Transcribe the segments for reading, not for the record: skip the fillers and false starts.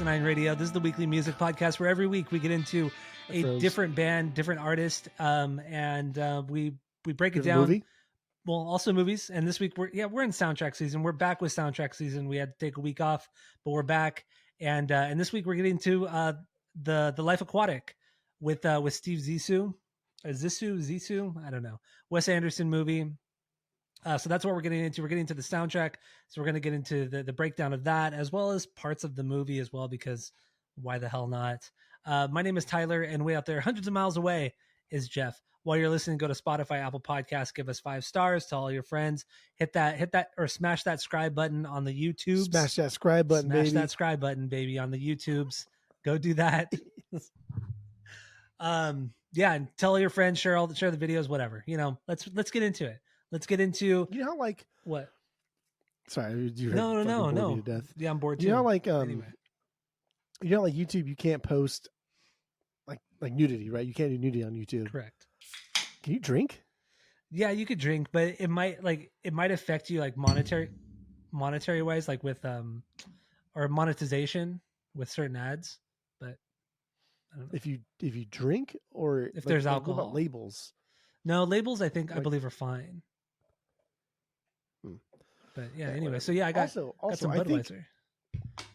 Asinine Radio. This is the weekly music podcast where every week we get into a different band, different artist, and we break it down. Movie? Well, also movies. And this week we're in soundtrack season. We're back with soundtrack season. We had to take a week off, but we're back. And this week we're getting to the Life Aquatic with Steve Zissou. Zissou? I don't know. Wes Anderson movie. So that's what we're getting into. We're getting into the soundtrack. So we're going to get into the breakdown of that as well as parts of the movie as well, because why the hell not? My name is Tyler, and way out there, hundreds of miles away, is Jeff. While you're listening, go to Spotify, Apple Podcasts, give us 5 stars, tell all your friends, hit that, or smash that subscribe button on the YouTube. Smash that subscribe button, baby. Smash that subscribe button, baby, on the YouTubes. Go do that. Yeah, and tell your friends, share the videos, whatever. Let's get into it. Let's get into. You know, like what? Sorry, you no. Me to death. Yeah, I'm bored too. You know, like anyway. You know, like YouTube, you can't post like nudity, right? You can't do nudity on YouTube. Correct. Can you drink? Yeah, you could drink, but it might affect you like monetary wise, like with or monetization with certain ads. But I don't know. If you drink, or if there's alcohol. What about labels? No, labels I believe are fine. But yeah, anyway, so yeah, I got some Budweiser.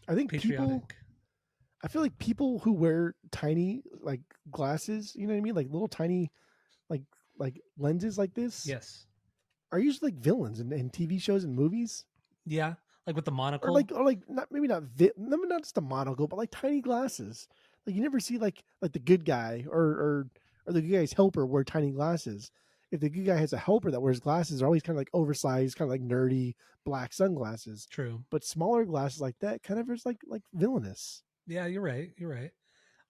I think patriotic. I feel like people who wear tiny like glasses, you know what I mean, like little tiny like lenses like this, yes, are usually like villains in TV shows and movies. Yeah, like with the monocle, or like not just the monocle, but like tiny glasses. Like you never see like the good guy or the good guy's helper wear tiny glasses. If the good guy has a helper that wears glasses, they're always kind of like oversized, kind of like nerdy black sunglasses. True. But smaller glasses like that kind of is like villainous. Yeah, you're right.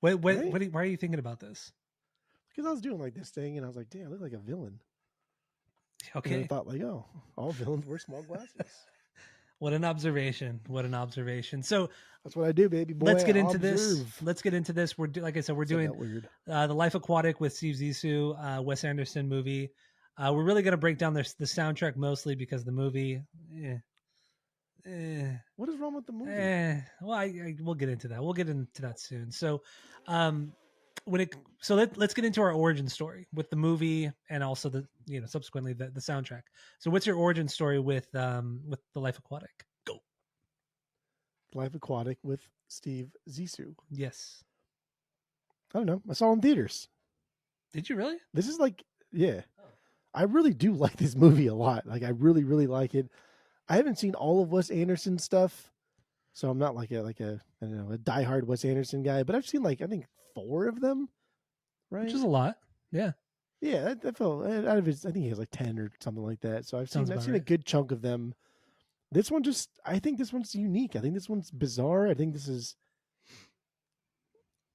Wait, right? Why are you thinking about this? Because I was doing like this thing and I was like, damn, I look like a villain. Okay. And I thought like, oh, all villains wear small glasses. What an observation. So that's what I do, baby boy. Let's get into this. We're like I said, we're doing the Life Aquatic with Steve Zissou, Wes Anderson movie. We're really going to break down the soundtrack mostly because the movie. What is wrong with the movie? Well, we'll get into that. We'll get into that soon. So, let's get into our origin story with the movie and also subsequently the soundtrack. So what's your origin story with the Life Aquatic? Go. Life Aquatic with Steve Zissou. Yes. I don't know. I saw it in theaters. Did you really? This is like, yeah. Oh. I really do like this movie a lot. Like I really, really like it. I haven't seen all of Wes Anderson's stuff, so I'm not like a diehard Wes Anderson guy, but I've seen like I think 4 of them, right? Which is a lot. Yeah. Yeah, that felt out of his. I think he has like 10 or something like that. So I've seen a good chunk of them. This one I think this one's unique. I think this one's bizarre. I think this is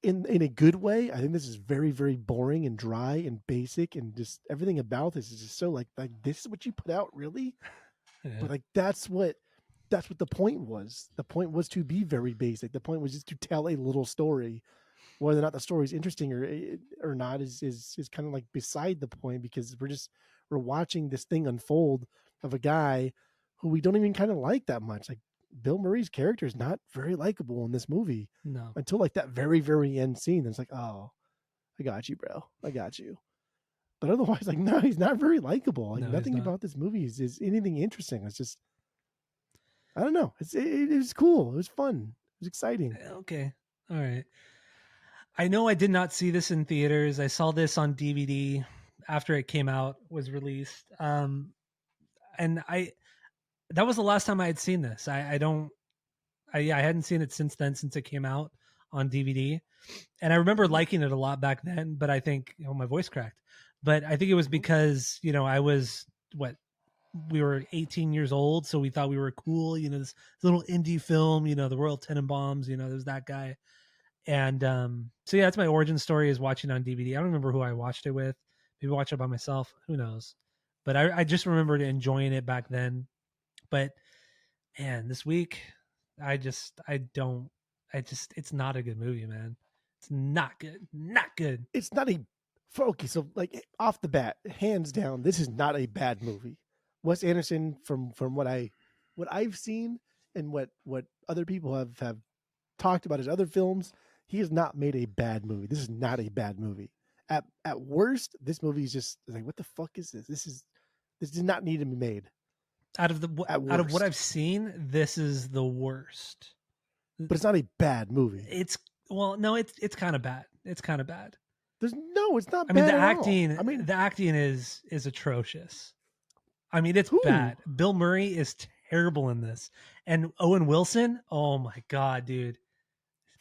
in a good way. I think this is very, very boring and dry and basic, and just everything about this is just so like this is what you put out, really? Yeah. But like that's what the point was. The point was to be very basic. The point was just to tell a little story. Whether or not the story is interesting or not is kind of like beside the point, because we're watching this thing unfold of a guy who we don't even kind of like that much. Like Bill Murray's character is not very likable in this movie. No. Until like that very, very end scene. It's like, oh, I got you, bro. I got you. But otherwise, like, no, he's not very likable. Like nothing about this movie is anything interesting. It's just, I don't know. It was cool. It was fun. It was exciting. Okay. All right. I know I did not see this in theaters. I saw this on DVD after it came out, was released. And that was the last time I had seen this. I hadn't seen it since then, since it came out on DVD. And I remember liking it a lot back then, but I think, my voice cracked. But I think it was because, I was, we were 18 years old, so we thought we were cool, this little indie film, the Royal Tenenbaums, there's that guy. And so yeah, that's my origin story, is watching on DVD. I don't remember who I watched it with. Maybe watch it by myself. Who knows? But I just remembered enjoying it back then. But man, this week, it's not a good movie, man. It's not good. Not good. It's not okay, so like off the bat, hands down, this is not a bad movie. Wes Anderson, from what I've seen and what other people have talked about his other films, he has not made a bad movie. This is not a bad movie. At worst, this movie is just like, what the fuck is this? This did not need to be made. Out At of what worst, I've seen, this is the worst. but it's not a bad movie. It's well, no, it's kind of bad. It's kind of bad. It's not I mean, bad the at acting, all. I mean, the acting is atrocious. I mean, it's who? bad. Bill Murray is terrible in this, and Owen Wilson. Oh my god, dude,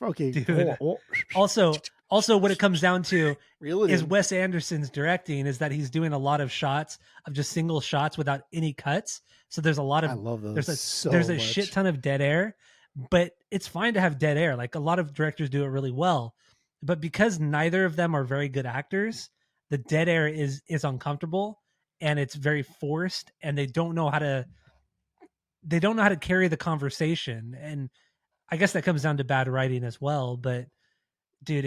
Okay, dude. hold on. Also, what it comes down to Reel it is in. Wes Anderson's directing is that he's doing a lot of shots of just single shots without any cuts. So there's a lot of I love those. there's a much. shit ton of dead air, but it's fine to have dead air. Like a lot of directors do it really well, but because neither of them are very good actors, the dead air is uncomfortable and it's very forced, and they don't know how to carry the conversation. And I guess that comes down to bad writing as well. But dude,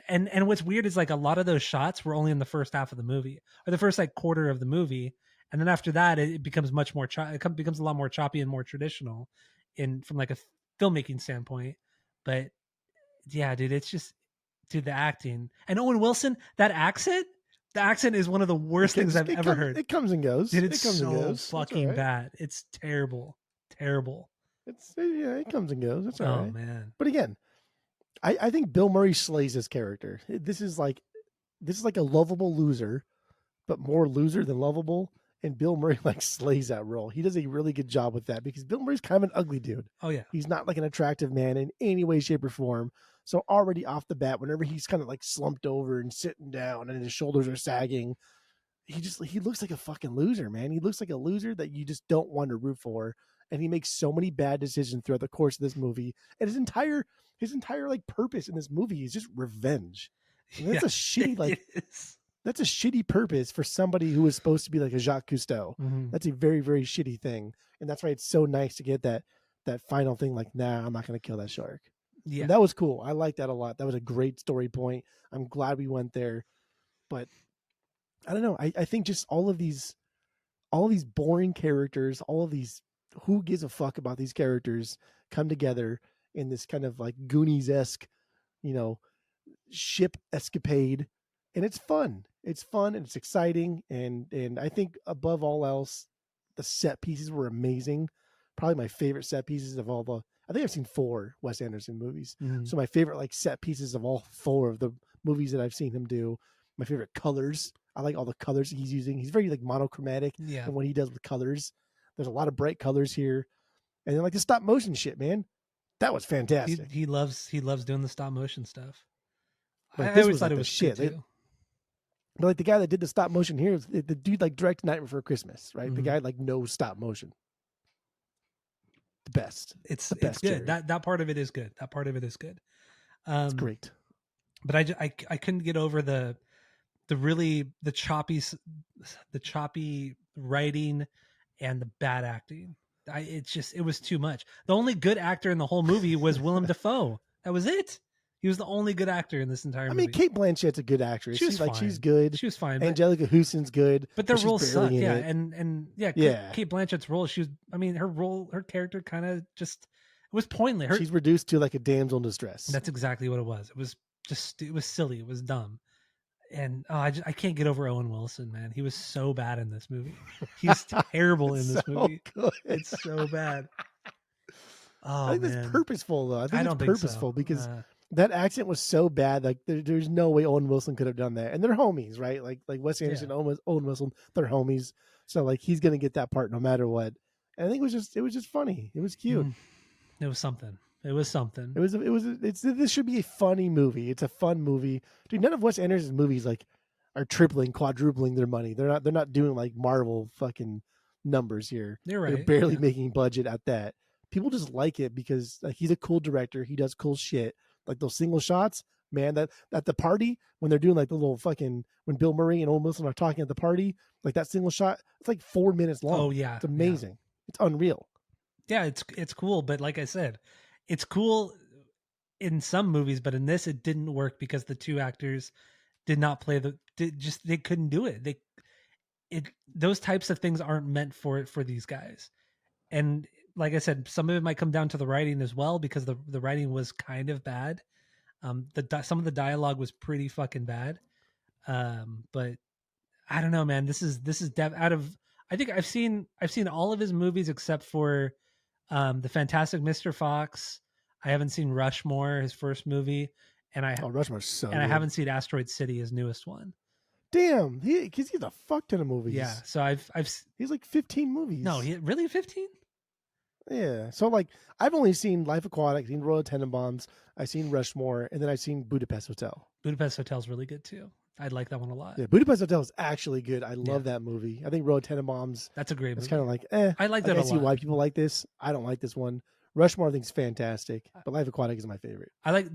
and what's weird is like a lot of those shots were only in the first half of the movie or the first like quarter of the movie, and then after that it becomes much more it becomes a lot more choppy and more traditional in from like a filmmaking standpoint. But yeah, dude, it's just the acting and Owen Wilson, the accent is one of the worst things I've ever heard. It comes and goes. Dude, it's it comes so and goes. fucking bad. It's terrible. It comes and goes. It's all right. Oh man. But again, I think Bill Murray slays his character. This is like a lovable loser, but more loser than lovable. And Bill Murray like slays that role. He does a really good job with that because Bill Murray's kind of an ugly dude. Oh yeah. He's not like an attractive man in any way, shape, or form. So already off the bat, whenever he's kind of like slumped over and sitting down and his shoulders are sagging, he looks like a fucking loser, man. He looks like a loser that you just don't want to root for. And he makes so many bad decisions throughout the course of this movie. And his entire like purpose in this movie is just revenge. And that's a shitty that's a shitty purpose for somebody who is supposed to be like a Jacques Cousteau. Mm-hmm. That's a very, very shitty thing. And that's why it's so nice to get that final thing like, nah, I'm not going to kill that shark. Yeah. And that was cool. I like that a lot. That was a great story point. I'm glad we went there. But I don't know. I think just all of these boring characters, all of these, who gives a fuck about these characters, come together in this kind of like Goonies-esque, ship escapade. And it's fun. It's fun and it's exciting. And I think above all else, the set pieces were amazing. Probably my favorite set pieces of all I think I've seen 4 Wes Anderson movies. Mm-hmm. So my favorite like set pieces of all 4 of the movies that I've seen him do. My favorite colors. I like all the colors he's using. He's very like monochromatic in what he does with colors. There's a lot of bright colors here. And then like the stop motion shit, man. That was fantastic. He loves doing the stop motion stuff. Like, I always thought it was shit. But like the guy that did the stop motion here, the dude like directed Night Before Christmas, right? Mm-hmm. The guy like knows stop motion. The best. It's the best. It's good. Jerry. That part of it is good. It's great. But I couldn't get over the choppy writing and the bad acting. It was too much. The only good actor in the whole movie was Willem Dafoe. That was it. He was the only good actor in this entire movie. I mean, Cate Blanchett's a good actress. She's good. She was fine. Angelica Houston's good. But their roles sucked. Yeah. And Cate Blanchett's role, her character kind of just, it was pointless. She's reduced to like a damsel in distress. That's exactly what it was. It was silly. It was dumb. And I can't get over Owen Wilson, man. He was so bad in this movie. He's terrible in this movie. Good. It's so bad. Oh, I think that's purposeful, though. I think it's purposeful because that accent was so bad. Like there's no way Owen Wilson could have done that. And they're homies, right? Like Wes Anderson, Owen Wilson, they're homies. So like he's gonna get that part no matter what. And I think it was just funny. It was cute. It was something. This should be a funny movie. It's a fun movie. Dude, none of Wes Anderson's movies like are tripling, quadrupling their money. They're not doing like Marvel fucking numbers here. You're right. They're barely making budget at that. People just like it because like he's a cool director. He does cool shit. Like those single shots, man, that at the party when they're doing like the little fucking, when Bill Murray and Owen Wilson are talking at the party, like that single shot, it's like 4 minutes long. Oh yeah. It's amazing. Yeah. It's unreal. Yeah, it's cool. But like I said, it's cool in some movies, but in this, it didn't work because the two actors did not play they couldn't do it. Those types of things aren't meant for these guys. And like I said, some of it might come down to the writing as well, because the writing was kind of bad. Some of the dialogue was pretty fucking bad. But I don't know, man. This is out of, I think I've seen all of his movies except for the Fantastic Mr. Fox. I haven't seen Rushmore, his first movie, and Rushmore's so I good. haven't seen Asteroid City, his newest one. Damn, because he's a fuck ton of movies. Yeah, so he's like 15 movies. No, really 15? Yeah, so like I've only seen Life Aquatic, seen Royal Tenenbaums, I've seen Rushmore, and then I've seen Budapest Hotel. Budapest Hotel's really good too. I like that one a lot. Yeah, Budapest Hotel is actually good. I love that movie. I think Royal Tenenbaums. That's a great movie. It's kind of like, I like that a lot. I see why people like this. I don't like this one. Rushmore I think is fantastic, but Life Aquatic is my favorite.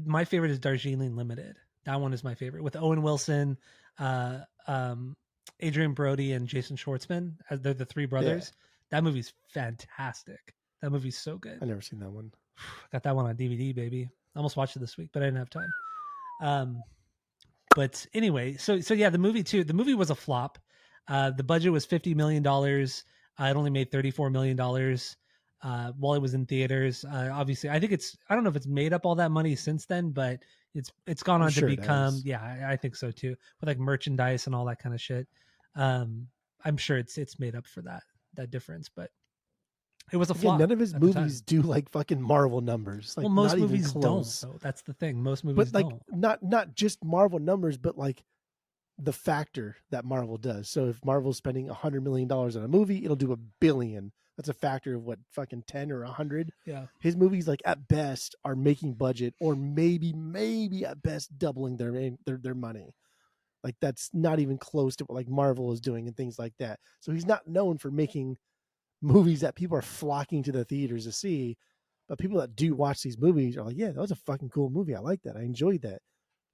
My favorite is Darjeeling Limited. That one is my favorite, with Owen Wilson, Adrian Brody, and Jason Schwartzman. They're the three brothers. Yeah. That movie's fantastic. That movie's so good. I've never seen that one. Got that one on DVD, baby. Almost watched it this week, but I didn't have time. But anyway, so yeah, the movie was a flop. The budget was $50 million. It only made $34 million while it was in theaters. Obviously, I don't know if it's made up all that money since then, but it's gone on to become, I think so too, with like merchandise and all that kind of shit. I'm sure it's made up for that difference, but it was a flop. None of his movies do like fucking Marvel numbers. Like, most not movies even close. don't. So that's the thing. Most movies but like, don't. Not just Marvel numbers, but like the factor that Marvel does. So if Marvel's spending $100 million on a movie, it'll do $1 billion. That's a factor of what, fucking 10 or 100. Yeah. His movies, like at best, are making budget, or maybe at best doubling their money. Like that's not even close to what like Marvel is doing and things like that. So he's not known for making movies that people are flocking to the theaters to see, but people that do watch these movies are like, yeah, that was a fucking cool movie. I like that. I enjoyed that.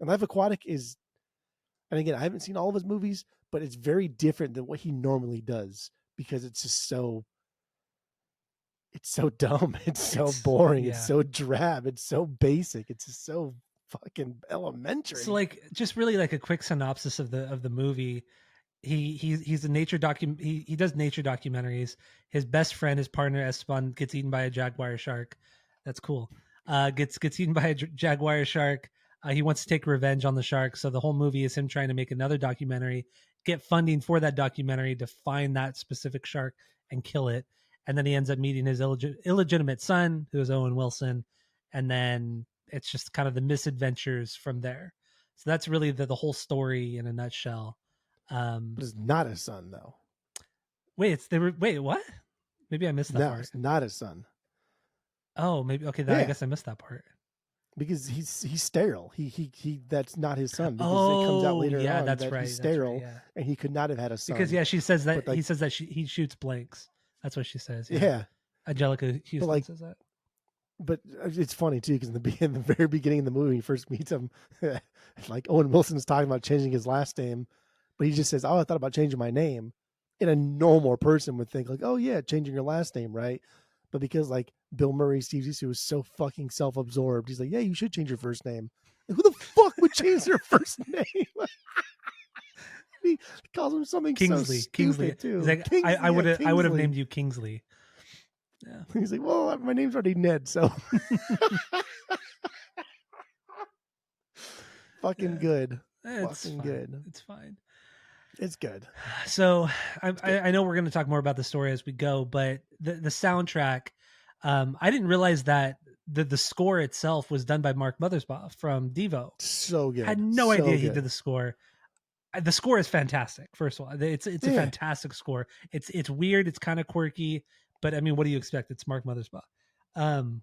And Life Aquatic is, and again, I haven't seen all of his movies, but it's very different than what he normally does, because it's just so dumb. It's so boring. Yeah. It's so drab. It's so basic. It's just so fucking elementary. So like, just really like a quick synopsis of the movie. He's a nature he does nature documentaries. His best friend, his partner Esteban, gets eaten by a jaguar shark. That's cool. Gets eaten by a jaguar shark. He wants to take revenge on the shark. So the whole movie is him trying to make another documentary, get funding for that documentary to find that specific shark and kill it. And then he ends up meeting his illegitimate son, who is Owen Wilson. And then it's just kind of the misadventures from there. So that's really the whole story in a nutshell. But it's not his son, though. Wait, what? Maybe I missed that part. It's not his son. Oh, maybe. Okay, I guess I missed that part. Because he's sterile. He that's not his son. Because it comes out later on that's that right. He's sterile, and he could not have had a son. Because she says that he says that he shoots blanks. That's what she says. Yeah. Angelica Houston says that. But it's funny too, because in the very beginning of the movie, he first meets him, like Owen Wilson's talking about changing his last name, but he just says, "Oh, I thought about changing my name." And a normal person would think like, "Oh yeah, changing your last name, right?" But because like Bill Murray, Steve Zissou is so fucking self-absorbed, he's like, "Yeah, you should change your first name." Like, who the fuck would change their first name? He calls him something Kingsley. so stupid too. He's like, Kingsley, I would have named you Kingsley. Yeah. He's like, well, my name's already Ned, so fucking good. It's fucking fine. Good. It's fine. It's good. So I know we're going to talk more about the story as we go, but the soundtrack, I didn't realize that the score itself was done by Mark Mothersbaugh from Devo. So good. I had no idea he did the score. The score is fantastic. First of all, it's a fantastic score. It's weird. It's kind of quirky, but I mean, what do you expect? It's Mark Mothersbaugh. And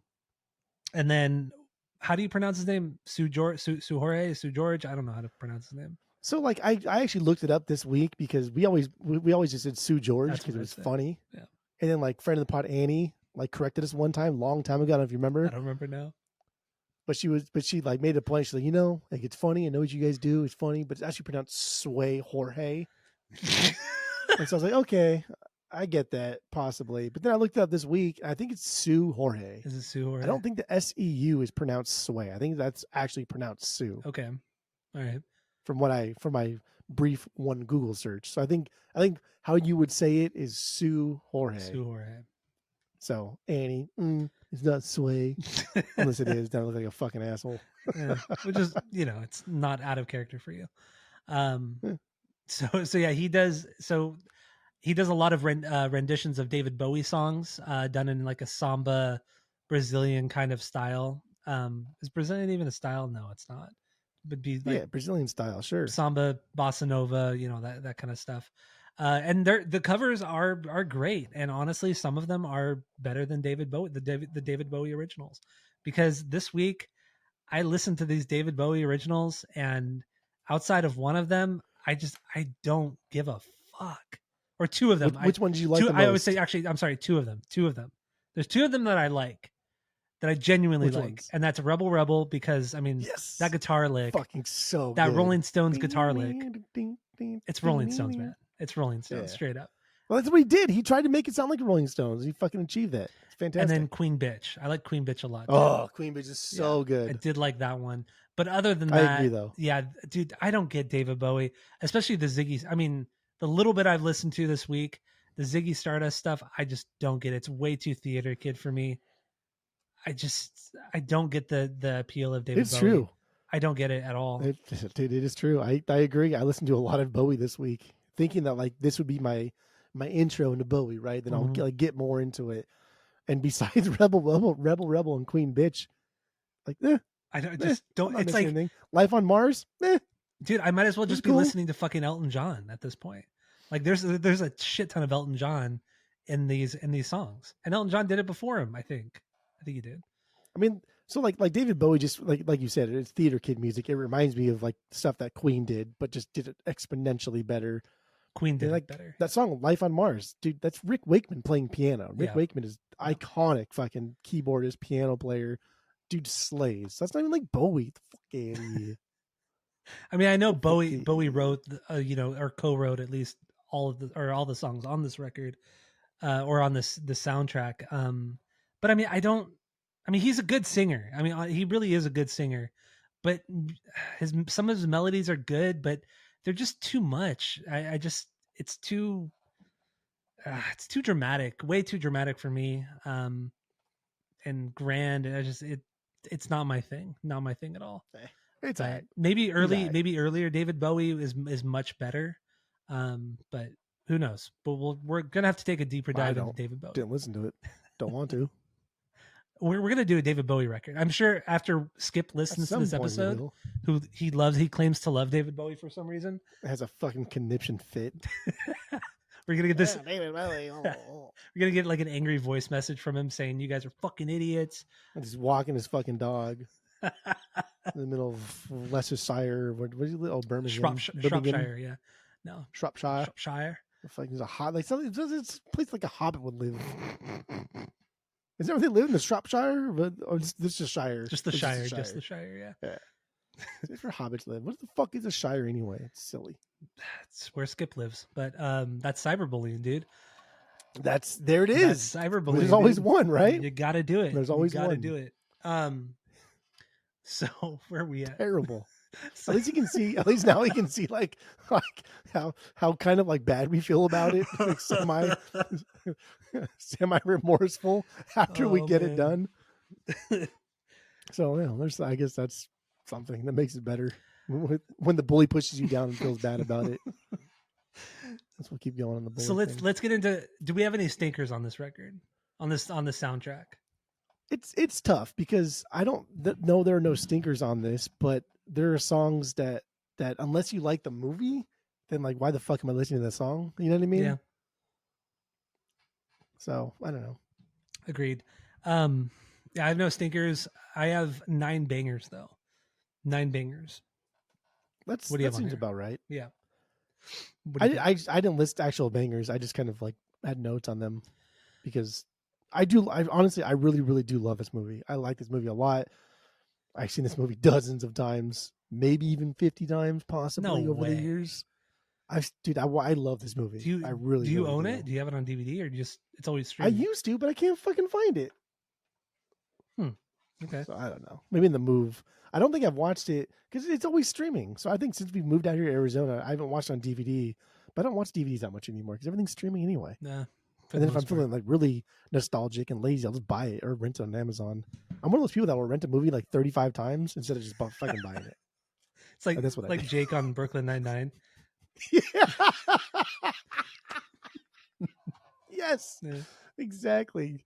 then how do you pronounce his name? Sue George? I don't know how to pronounce his name. So like I actually looked it up this week because we always just said Sue George because it was funny. Yeah. And then like friend of the pod Annie like corrected us one time, long time ago. I don't know if you remember. I don't remember now. But she like made a point. She's like, like it's funny. I know what you guys do. It's funny, but it's actually pronounced Sway Jorge. And so I was like, okay, I get that possibly. But then I looked it up this week. I think it's Sue Jorge. Is it Sue Jorge? I don't think the SEU is pronounced Sway. I think that's actually pronounced Sue. Okay. All right. From my brief one Google search. So I think how you would say it is Sue Jorge. Sue Jorge. So Annie, it's not sway. Unless it is, then I look like a fucking asshole. Which is, it's not out of character for you. Um, Yeah. so yeah, he does. So he does a lot of renditions of David Bowie songs, done in like a samba Brazilian kind of style. Is Brazilian even a style? No, it's not. It would be like Yeah, Brazilian style, sure. samba, bossa nova, that kind of stuff. And the covers are great, and honestly, some of them are better than David Bowie, the David Bowie originals. Because this week I listened to these David Bowie originals, and outside of one of them, I don't give a fuck. Or two of them. Which one did you like the I would say most? actually, I'm sorry, two of them. Two of them. There's two of them that I like, that I genuinely Which like, ones? and that's Rebel Rebel, because I mean that Yes. guitar lick, Fucking so that good. Rolling Stones guitar lick. It's Rolling Stones, man. It's Rolling Stones, Yeah. straight up. Well, that's what he did. He tried to make it sound like Rolling Stones. He fucking achieved that. It's fantastic. And then Queen Bitch. I like Queen Bitch a lot. Too. Oh, Queen Bitch is so good. I did like that one. But other than I that, agree though. Yeah, dude, I don't get David Bowie, especially the Ziggy. I mean, the little bit I've listened to this week, the Ziggy Stardust stuff, I just don't get it. It's way too theater kid for me. I don't get the appeal of David Bowie. True. I don't get it at all. Dude, it is true. I agree. I listened to a lot of Bowie this week, thinking that like this would be my intro into Bowie, right? Then I'll get more into it. And besides Rebel, and Queen Bitch, like I don't. It's like anything. Life on Mars, dude. I might as well just be cool. listening to fucking Elton John at this point. Like there's a shit ton of Elton John in these songs, and Elton John did it before him. I think he did. I mean, so like David Bowie, just like you said, it's theater kid music. It reminds me of like stuff that Queen did, but just did it exponentially better. Queen did it better. That song "Life on Mars," dude. That's Rick Wakeman playing piano. Rick Wakeman is iconic, fucking keyboardist, piano player. Dude slays. That's not even like Bowie. The fuck out of here. I mean, I know Bowie wrote, or co-wrote at least all the songs on this record, or on the soundtrack. But I mean, he's a good singer. I mean, he really is a good singer. But some of his melodies are good, but they're just too much. It's too dramatic, way too dramatic for me. And grand. And it's not my thing. Not my thing at all. It's right. Maybe earlier David Bowie is much better. But who knows? But we're gonna have to take a deeper dive into David Bowie. Didn't listen to it. Don't want to. We're gonna do a David Bowie record. I'm sure after Skip listens to this episode, he claims to love David Bowie for some reason. It has a fucking conniption fit. We're gonna get this. David Bowie. We're gonna get like an angry voice message from him saying, "You guys are fucking idiots." And he's walking his fucking dog in the middle of Leicestershire. What is it? Oh, Birmingham. Shropshire. Yeah. No. Shropshire. It's like there's a like something. It's a place like a hobbit would live. Is that where they live in the Shropshire? Or this is a Shire? Just the Shire. Just the Shire. Yeah. It's where hobbits live. What the fuck is a Shire anyway? It's silly. That's where Skip lives. But that's cyberbullying, dude. There it is. That's cyberbullying. There's always one, right? You got to do it. There's always one. Got to do it. So where are we at? Terrible. At least you can see. At least now he can see like how kind of like bad we feel about it. Like semi remorseful after we get it done. So yeah, I guess that's something that makes it better when the bully pushes you down and feels bad about it. Let's keep going on the bully. So let's get into. Do we have any stinkers on this record? On the soundtrack? It's tough because I don't know there are no stinkers on this, but there are songs that unless you like the movie, then like why the fuck am I listening to that song? You know what I mean? Yeah. So I don't know. Agreed. Yeah, I have no stinkers. I have 9 bangers though. 9 bangers. That seems about right. Yeah. I didn't list actual bangers. I just kind of like had notes on them because I honestly really, really do love this movie. I like this movie a lot. I've seen this movie dozens of times, maybe even 50 times, possibly over the years. I love this movie. Do you own it? Do you have it on DVD or just it's always streaming? I used to, but I can't fucking find it. Okay. So I don't know. Maybe in the move. I don't think I've watched it because it's always streaming. So I think since we've moved out here to Arizona, I haven't watched it on DVD. But I don't watch DVDs that much anymore because everything's streaming anyway. Nah. for And the then if I'm most part. feeling like really nostalgic and lazy, I'll just buy it or rent it on Amazon. I'm one of those people that will rent a movie like 35 times instead of just fucking buying it. It's like That's what I do. Jake on Brooklyn Nine-Nine. Yeah. Yes, Yeah. exactly.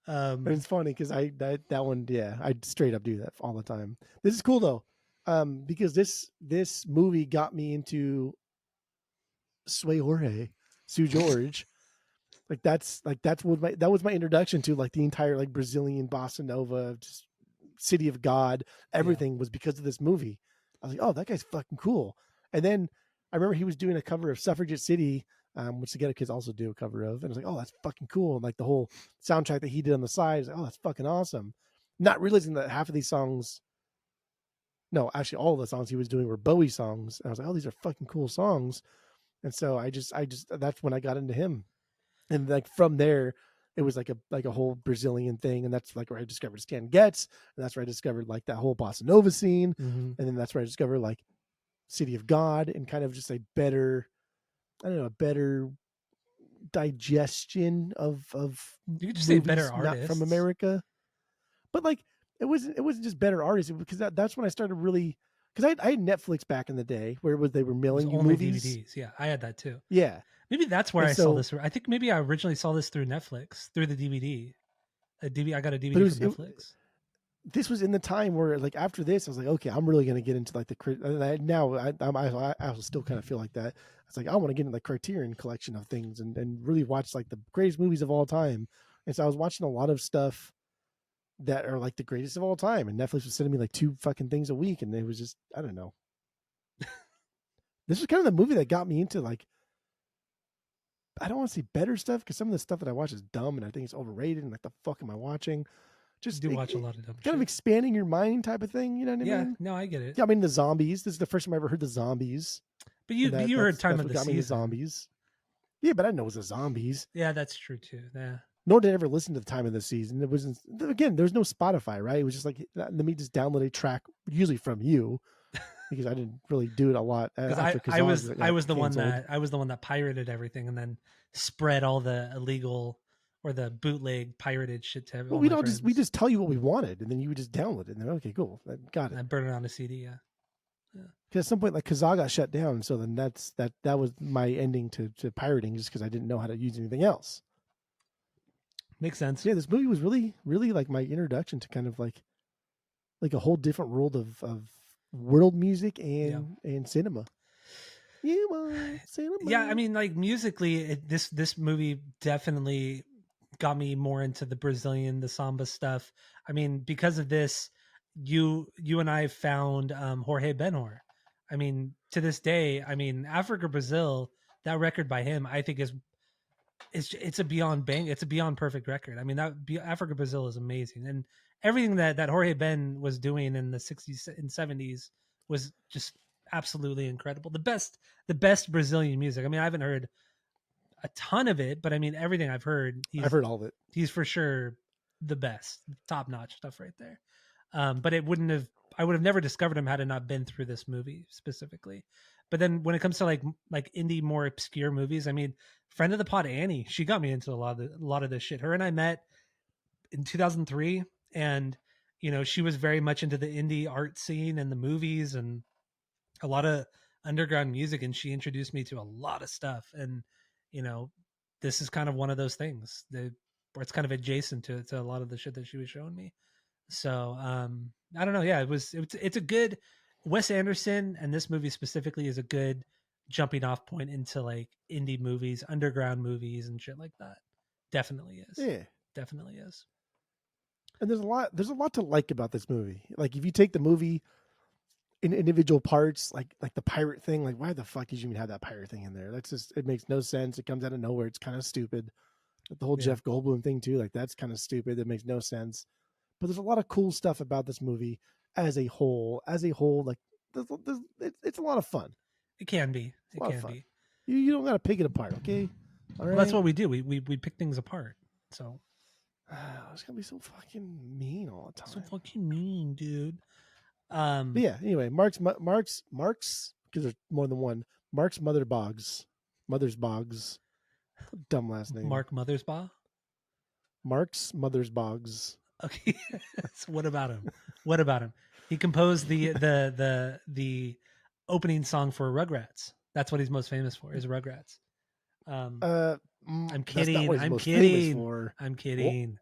And it's funny because that one, yeah, I straight up do that all the time. This is cool though, because this movie got me into Sway Jorge, Sue George. That's what that was my introduction to like the entire like Brazilian bossa nova, just City of God. Yeah. Everything was because of this movie. I was like, oh, that guy's fucking cool. And then I remember he was doing a cover of Suffragette City, which the Ghetto Kids also do a cover of. And I was like, oh, that's fucking cool. And like the whole soundtrack that he did on the side, I was like, oh, that's fucking awesome. Not realizing that half of these songs, no, actually all of the songs he was doing were Bowie songs. And I was like, oh, these are fucking cool songs. And so I just that's when I got into him. And like from there, it was like a whole Brazilian thing, and that's like where I discovered Stan Getz, and that's where I discovered like that whole bossa nova scene, Mm-hmm. and then that's where I discovered like City of God and kind of just a better, I don't know, a better digestion of You could just say better movies not from artists. America. But like it wasn't just better artists, because that's when I started really, because I had Netflix back in the day where they were It was mailing you only movies. DVDs. Yeah, I had that too. Yeah, Maybe that's where and I saw so this. I think maybe I originally saw this through Netflix, through the DVD. I got a but DVD from Netflix. this was in the time where like after this I was like, okay, I'm really going to get into like now I also still kind of feel like that. It's like I want to get into the Criterion collection of things and really watch like the greatest movies of all time. And so I was watching a lot of stuff that are like the greatest of all time, and Netflix was sending me like 2 fucking things a week, and it was just, I don't know. This was kind of the movie that got me into like, I don't want to say better stuff, because some of the stuff that I watch is dumb and I think it's overrated and like the fuck am I watching? I Just do watch a lot of dumb kind of shit. expanding your mind type of thing, you know what I Yeah, mean? no, I get it. Yeah, I mean the zombies. This is the first time I ever heard the zombies, But and you heard Time that's of what the got me into Season. zombies. Yeah, but I didn't know it was the zombies. Yeah, that's true too. Yeah. Nor did I ever listen to the Time of the Season. It wasn't, again, there's no Spotify, right? It was just like, let me just download a track, usually from you, because I didn't really do it a lot Because after Kazan I got was the one canceled. that pirated everything and then spread all the illegal or the bootleg pirated shit to Well, all my we friends. just tell you what we wanted, and then you would just download it, and then okay, cool, I got And it. I burned it on a CD. Yeah. Yeah. Because at some point, like Kazaa got shut down, so then that was my ending to pirating, just because I didn't know how to use anything else. Makes sense. So yeah, this movie was really, really like my introduction to kind of like a whole different world of world music and cinema. You want cinema? Yeah, I mean, like musically, this movie definitely got me more into the Brazilian, the samba stuff. I mean, because of this, you and I found Jorge Benhor. I mean, to this day, I mean, Africa Brazil, that record by him, I think is it's a beyond bang, it's a beyond perfect record. I mean, Africa Brazil is amazing, and everything that Jorge Ben was doing in the 60s and 70s was just absolutely incredible. The best Brazilian music. I mean, I haven't heard a ton of it, but I mean, everything I've heard, I've heard all of it. he's for sure the best, top notch stuff right there. But I would have never discovered him had it not been through this movie specifically. But then when it comes to like indie, more obscure movies, I mean, friend of the pod Annie, she got me into a lot of this shit. Her and I met in 2003, and she was very much into the indie art scene and the movies and a lot of underground music, and she introduced me to a lot of stuff. And you know, this is kind of one of those things where it's kind of adjacent to a lot of the shit that she was showing me. So I don't know. Yeah, it's a good Wes Anderson, and this movie specifically is a good jumping off point into like indie movies, underground movies, and shit like that. Definitely is. Yeah. Definitely is. And there's a lot to like about this movie. Like if you take the movie in individual parts, like the pirate thing, like why the fuck did you even have that pirate thing in there? That's just, it makes no sense. It comes out of nowhere. It's kind of stupid. The whole Yeah. Jeff Goldblum thing too, like that's kind of stupid. It makes no sense. But there's a lot of cool stuff about this movie as a whole. Like it's a lot of fun. It can be. It's a It lot of can fun. be. You don't got to pick it apart, okay? All right. Well, that's what we do. We pick things apart. So It's gonna be so fucking mean all the time. so fucking mean, dude. But yeah. Anyway, Mark's because there's more than one. Mark's Mother's Bogs. Dumb last name. Mark Mothersbaugh. Mark's Mother's Bogs. Okay. So what about him? What about him? He composed the opening song for Rugrats. That's what he's most famous for, is Rugrats. I'm That's not kidding. what he's I'm most famous kidding. for. I'm kidding.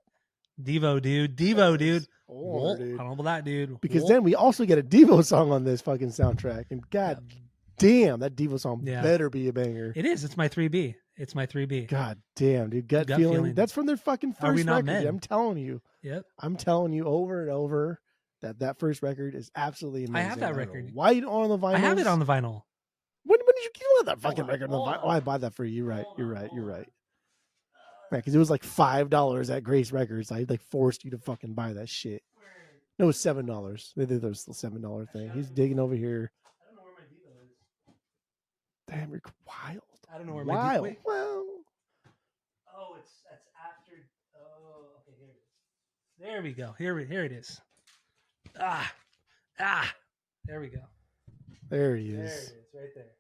Devo, dude. Devo, dude. Whoa, dude. I don't know about that, dude. Because then we also get a Devo song on this fucking soundtrack. And god damn, that Devo song better be a banger. It is. It's my 3B. It's my 3B. God damn, dude. Gut feeling. That's from their fucking first Are We Not record. Men? I'm telling you. Yep. I'm telling you over and over that first record is absolutely amazing. I have that record. Why you don't own the vinyl? I have it on the vinyl. When did you get that fucking record on the vinyl? Oh, I bought that for you. You're right. Right, because it was like $5 at Grace Records. I like forced you to fucking buy that shit. No, it was $7. They did those $7 thing. He's digging over here. I don't know where my Devo is. Damn, you're wild. I don't know where my Devo is. Well. Oh, that's after. Oh, okay, here it is. There we go. Here it is. There we go. There he is. There it is, right there.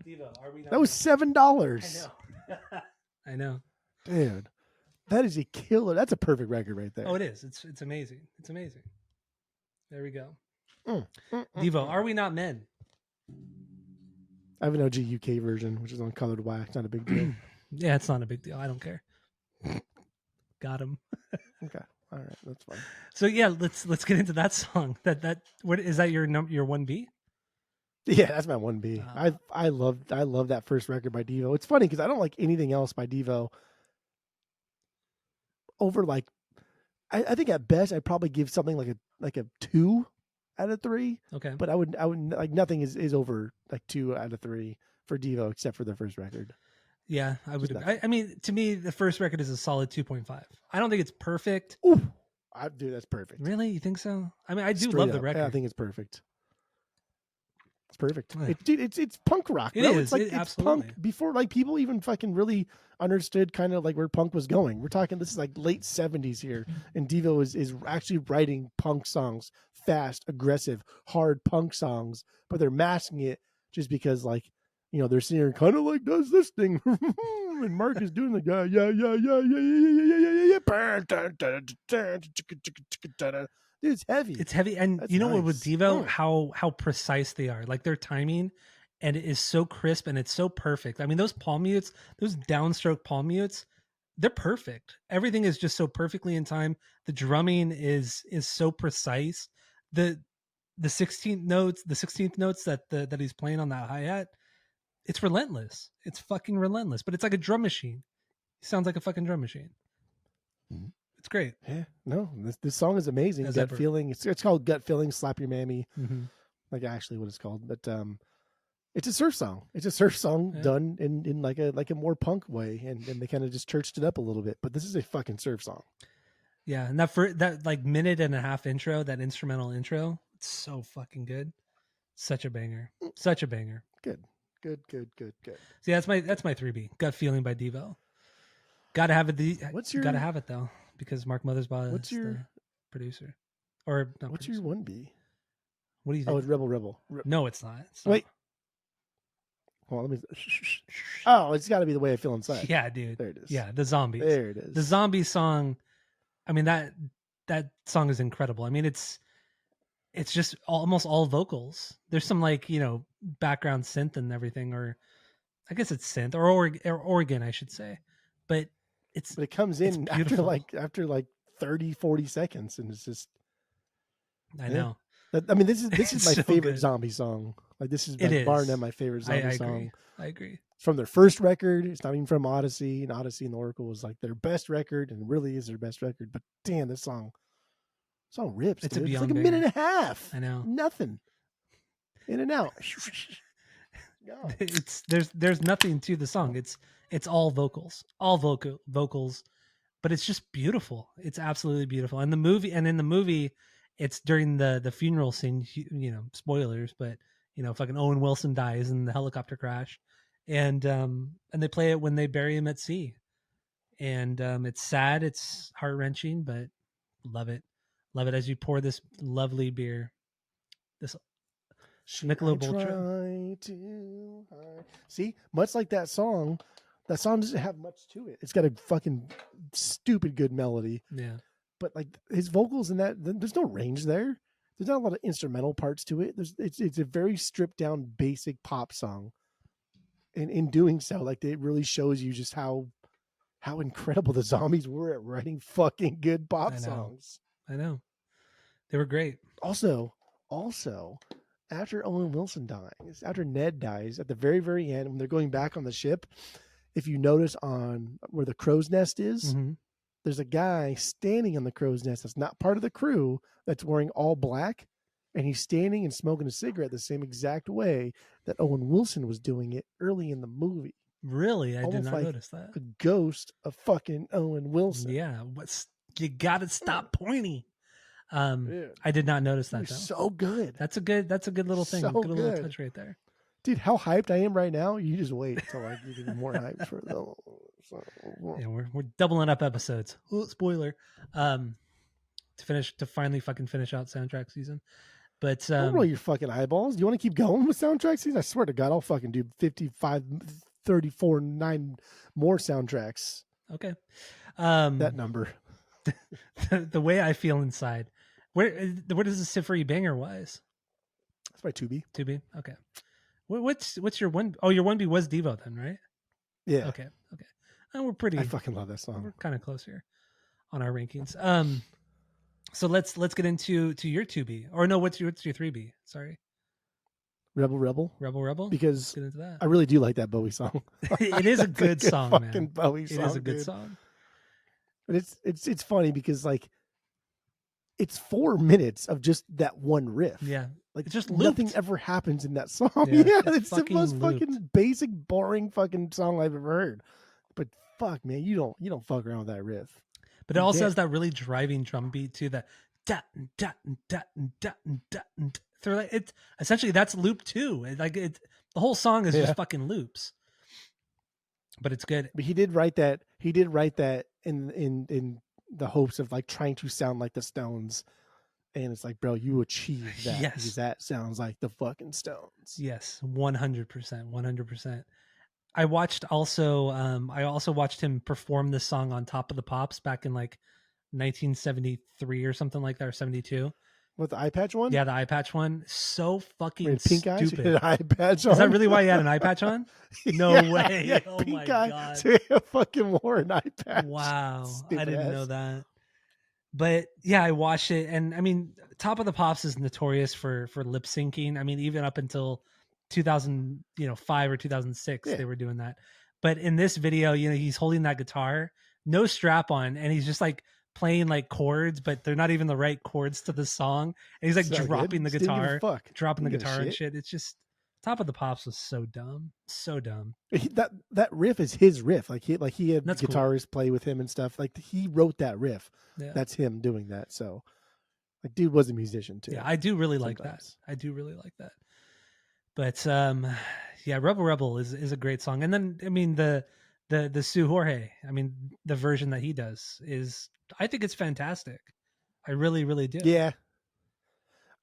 Devo, Are We Not? That was $7. I know. I know. Dude, that is a killer. That's a perfect record right there. Oh, it is. It's amazing. It's amazing. There we go. Devo, Are We Not Men? I have an OG UK version, which is on colored wax. Not a big deal. Yeah, it's not a big deal. I don't care. Got him. Okay. All right. That's fine. So yeah, let's get into that song. What is that your 1B? Yeah, that's my 1B. I love that first record by Devo. It's funny because I don't like anything else by Devo over like I think at best I'd probably give something like a 2 out of 3. Okay. But I would like nothing is over like 2 out of 3 for Devo except for their first record. Yeah, I would. I mean, to me, the first record is a solid 2.5. I don't think it's perfect. Ooh, dude, that's perfect. Really, you think so? I mean, I do Straight love up. the record. Yeah, I think it's perfect. It's perfect. Yeah. It's punk rock. It bro. is. It's like It it's absolutely. punk before like people even fucking really understood kind of like where punk was going. We're talking this is like late 70s here, and Devo is actually writing punk songs, fast, aggressive, hard punk songs, but they're masking it just because like their singer kind of like does this thing, and Mark is doing the guy yeah. Dude, it's heavy. It's heavy, and That's you know what nice. with Devo, how precise they are. Like their timing, and it is so crisp and it's so perfect. I mean, those palm mutes, those downstroke palm mutes, they're perfect. Everything is just so perfectly in time. The drumming is so precise. The 16th notes, that he's playing on that hi-hat, it's relentless. It's fucking relentless. But it's like a drum machine. He sounds like a fucking drum machine. Mm-hmm. It's great. Yeah, no, this song is amazing. Gut feeling. It's called Gut Feeling. Slap Your Mammy. Mm-hmm. Like actually what it's called, but it's a surf song. It's a surf song done in like a more punk way, and they kind of just churched it up a little bit. But this is a fucking surf song. Yeah, and that like minute and a half intro, that instrumental intro, it's so fucking good. Such a banger. Such a banger. Good. See, that's my 3B. Gut Feeling by Devo. Gotta have it. Gotta have it though, because Mark Mothersbaugh is the producer. Or not what's producer. your 1B? What do you think? Oh, it's Rebel. No, it's not. Wait. Hold on, let me. Oh, it's got to be The Way I Feel Inside. Yeah, dude. There it is. Yeah, the Zombies. There it is. The Zombie song. I mean that song is incredible. I mean it's just almost all vocals. There's some like background synth and everything, or I guess it's synth or organ, I should say, but it comes in after like 30, 40 seconds, and it's just. I know. I mean, this is my so favorite good. Zombie song. Like this is like bar none my favorite Zombie song. I agree. It's from their first record. It's not even from Odyssey. And Odyssey and the Oracle was like their best record, and it really is their best record. But damn, this song rips. It's dude. it's like a minute and a half. I know. Nothing. In and out. There's nothing to the song. It's all vocals, vocals, but it's just beautiful. It's absolutely beautiful. And in the movie, it's during the funeral scene. Spoilers, but fucking Owen Wilson dies in the helicopter crash, and they play it when they bury him at sea, and it's sad, it's heart wrenching, but love it as you pour this lovely beer, this Michelob Ultra. See, much like that song That song doesn't have much to it. It's got a fucking stupid good melody. Yeah. But like his vocals in that, there's no range there. There's not a lot of instrumental parts to it. It's a very stripped down, basic pop song. And in doing so, like it really shows you just how incredible the Zombies were at writing fucking good pop songs. I know. They were great. Also, after Owen Wilson dies, after Ned dies, at the very, very end, when they're going back on the ship, if you notice on where the crow's nest is, there's a guy standing on the crow's nest that's not part of the crew, that's wearing all black, and he's standing and smoking a cigarette the same exact way that Owen Wilson was doing it early in the movie. Really? I Almost did not like notice that. A ghost of fucking Owen Wilson. Yeah. You gotta stop pointing. I did not notice that. So good. That's a good little thing. So good little touch right there. Dude, how hyped I am right now. You just wait until like you get more hyped for the. Yeah, we're doubling up episodes. Oh, spoiler. To finally fucking finish out soundtrack season. But don't roll your fucking eyeballs. Do you want to keep going with soundtrack season? I swear to God, I'll fucking do 55, 34, 9 more soundtracks. Okay. That number. The way I feel inside. Where does this sit for you banger wise? That's my 2B. 2B. Okay. What's your one? Oh, your 1B was Devo then, right? Yeah. Okay. And we're pretty. I fucking love that song. We're kind of close here on our rankings. So let's get into your 2B, or no? What's your 3B? Sorry. Rebel. Because let's get into that. I really do like that Bowie song. It is a good song, man. Bowie song. It is a good song. But it's funny because like it's 4 minutes of just that one riff. Yeah. Like it's just nothing looped. ever happens in that song. Yeah, it's the most looped. fucking basic, boring fucking song I've ever heard. But fuck, man, you don't fuck around with that riff. But it also has that really driving drum beat too. That through like it's essentially that's loop too. The whole song is just fucking loops. But it's good. But he did write that in the hopes of like trying to sound like the Stones. And it's like, bro, you achieved that because that sounds like the fucking Stones. Yes, 100%. I also watched him perform this song on Top of the Pops back in like 1973 or something like that, or 72. What, the eye patch one? Yeah, the eye patch one. So fucking pink eyes? stupid. An eye patch on? Is that really why he had an eye patch on? No way. Yeah, oh pink my eye, god. So he fucking wore an eye patch. Wow. Stupid I didn't ass. know that. But yeah, I watched it, and I mean, Top of the Pops is notorious for lip syncing. I mean, even up until 2005 or 2006, they were doing that. But in this video, he's holding that guitar, no strap on, and he's just like playing like chords, but they're not even the right chords to the song. And he's like dropping the guitar, dropping the guitar and shit. It's just Top of the Pops was so dumb, so dumb. That riff is his riff. Like he had That's guitarists play with him and stuff. Like he wrote that riff. Yeah. That's him doing that. So, like, dude was a musician too. Yeah, I do really like that. But yeah, Rebel is a great song. And then I mean the Sue Jorge, I mean the version that he does is, I think it's fantastic. I really, really do. Yeah.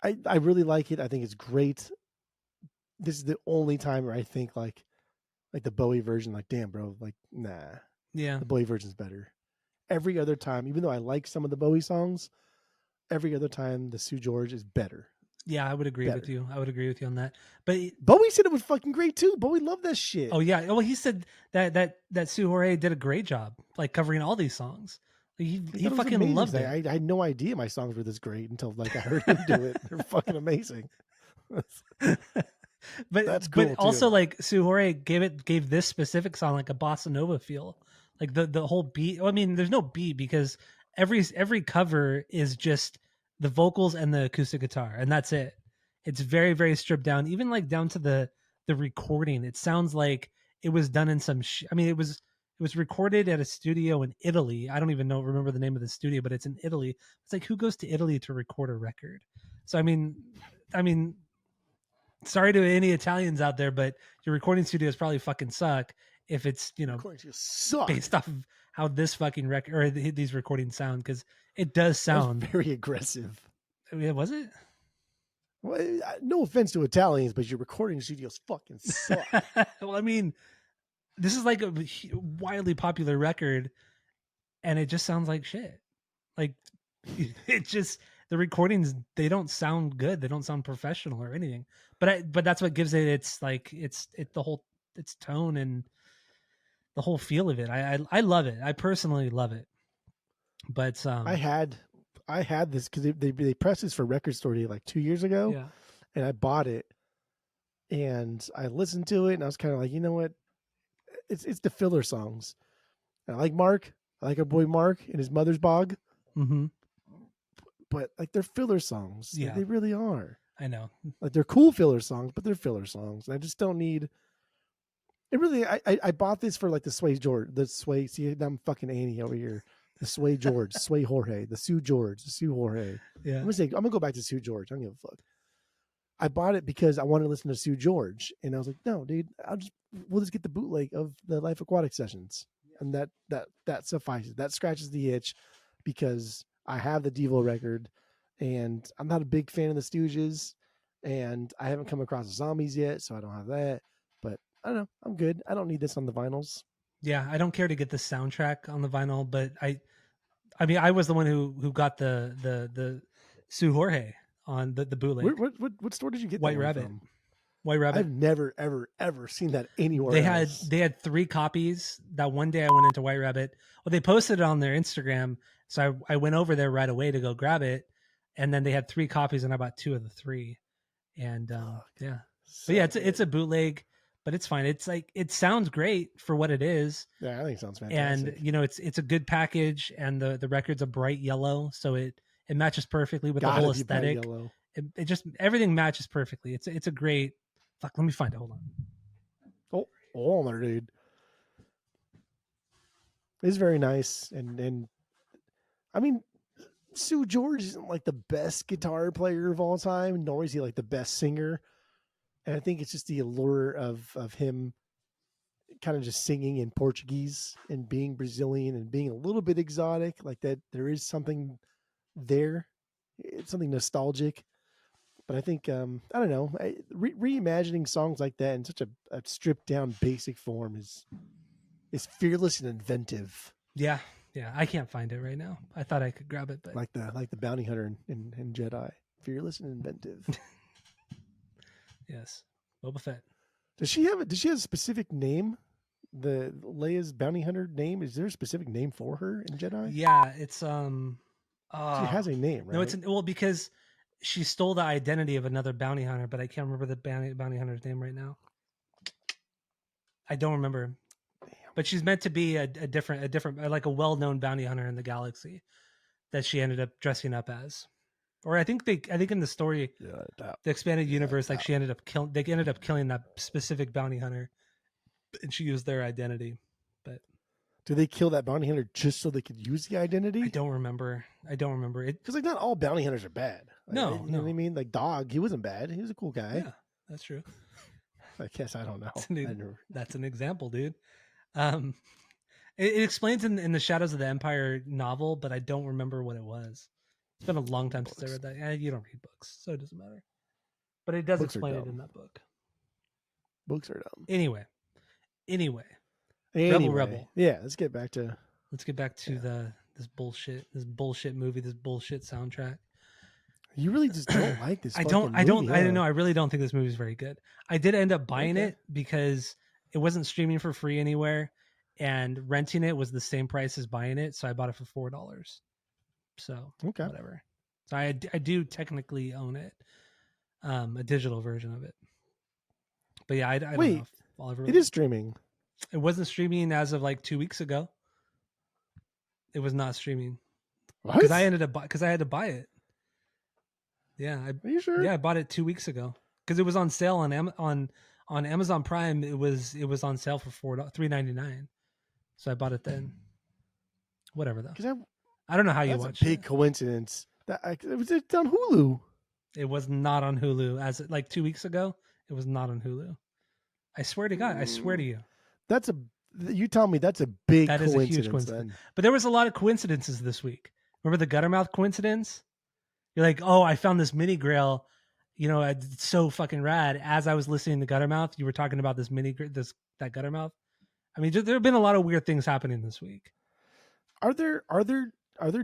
I really like it. I think it's great. This is the only time where I think like the Bowie version, like, damn, bro, like, nah. Yeah. The Bowie version's better. Every other time, even though I like some of the Bowie songs, every other time the Sue George is better. Yeah, I would agree with you. I would agree with you on that. But Bowie said it was fucking great too. Bowie loved that shit. Oh yeah. Well, he said that Sue Jorge did a great job, like covering all these songs. He fucking loved it. I had no idea my songs were this great until like I heard him do it. They're fucking amazing. But that's cool. But also, like, Sue Jorge gave this specific song like a bossa nova feel. Like the whole beat. I mean, there's no beat because every cover is just the vocals and the acoustic guitar, and that's it. It's very, very stripped down, even like down to the recording. It sounds like it was done in some. I mean, it was recorded at a studio in Italy. I don't even remember the name of the studio, but it's in Italy. It's like, who goes to Italy to record a record? So I mean, sorry to any Italians out there, but your recording studios probably fucking suck if it's based off of how this fucking record or these recordings sound, because it does sound very aggressive. I mean, was it? Well, no offense to Italians, but your recording studios fucking suck. Well, I mean, this is like a wildly popular record, and it just sounds like shit. Like it just the recordings, they don't sound good. They don't sound professional or anything. But that's what gives it its like it's the whole its tone and the whole feel of it. I love it. I personally love it. But I had this because they pressed this for Record Store Day like 2 years ago, yeah. and I bought it, and I listened to it, and I was kind of like, you know what, it's the filler songs. And I like Mark, I like our boy Mark and his Mother's Bog, Mm-hmm. but like they're filler songs. Yeah. Like, they really are. I know. Like they're cool filler songs, but they're filler songs. And I just don't need. It really. I bought this for like the Sway George, the Sway. See, I'm fucking Annie over here. The Sway George, Sway Jorge, the Sue George, the Sue Jorge. Yeah. I'm gonna go back to Sue George. I don't give a fuck. I bought it because I wanted to listen to Sue George, and I was like, no, dude, we'll just get the bootleg of the Life Aquatic sessions, and that suffices. That scratches the itch, because I have the Devo record, and I'm not a big fan of the Stooges, and I haven't come across the Zombies yet, so I don't have that. But I don't know, I'm good. I don't need this on the vinyls. Yeah, I don't care to get the soundtrack on the vinyl, but I mean, I was the one who got the Sue Jorge on the bootleg. What store did you get White that one Rabbit. from? White Rabbit. I've never ever seen that anywhere. They had 3 copies. That one day I went into White Rabbit. Well, they posted it on their Instagram, so I went over there right away to go grab it, and then they had 3 copies, and I bought 2 of the 3. And yeah, So but yeah, good. it's a bootleg, but it's fine. It's like it sounds great for what it is. Yeah, I think it sounds fantastic. And you know, it's a good package, and the record's a bright yellow, so it matches perfectly with the Gotta whole be bright aesthetic. yellow. It just everything matches perfectly. It's a great. Fuck, let me find it. Hold on. Oh, my dude, it's very nice, and I mean, Sue George isn't like the best guitar player of all time, nor is he like the best singer. And I think it's just the allure of him kind of just singing in Portuguese and being Brazilian and being a little bit exotic, like that. There is something there. It's something nostalgic. But I think I don't know. Reimagining songs like that in such a stripped down, basic form is fearless and inventive. Yeah, I can't find it right now. I thought I could grab it, but Like the bounty hunter in Jedi, fearless and inventive. yes, Boba Fett. Does she have a specific name? The Leia's bounty hunter name, is there a specific name for her in Jedi? Yeah, it's She has a name, right? No, it's well, because she stole the identity of another bounty hunter, but I can't remember the bounty hunter's name right now. I don't remember. Damn. But she's meant to be a different, like a well-known bounty hunter in the galaxy that she ended up dressing up as. Or I think in the story, the expanded universe, like they ended up killing that specific bounty hunter, and she used their identity. But do they kill that bounty hunter just so they could use the identity? I don't remember it, because like not all bounty hunters are bad. Like, no, you know what I mean. Like Dog, he wasn't bad. He was a cool guy. Yeah, that's true. I guess I don't know. That's an example, dude. It explains in the Shadows of the Empire novel, but I don't remember what it was. It's been a long time since I read that. You don't read books, so it doesn't matter. But it does explain it in that book. Books are dumb. Anyway. Rebel. Yeah, let's get back to this bullshit movie, this bullshit soundtrack. You really just don't like this. I don't know. I really don't think this movie is very good. I did end up buying it because it wasn't streaming for free anywhere, and renting it was the same price as buying it, so I bought it for $4. So whatever. So I do technically own it, a digital version of it. But yeah, I don't know if I'll ever. It is streaming. It wasn't streaming as of like 2 weeks ago. It was not streaming because I had to buy it. Yeah, are you sure? Yeah, I bought it 2 weeks ago because it was on sale on Amazon Prime. It was on sale for $3.99, so I bought it then. Whatever though. Because I don't know how you watched it. That's a big coincidence. It was on Hulu. It was not on Hulu as like 2 weeks ago. It was not on Hulu. I swear to God. I swear to you. You tell me that's a big coincidence. That is a huge coincidence. But there was a lot of coincidences this week. Remember the Guttermouth coincidence? You're like, oh, I found this mini grail. You know, it's so fucking rad. As I was listening to Guttermouth, you were talking about this that Guttermouth. I mean, there have been a lot of weird things happening this week. Are there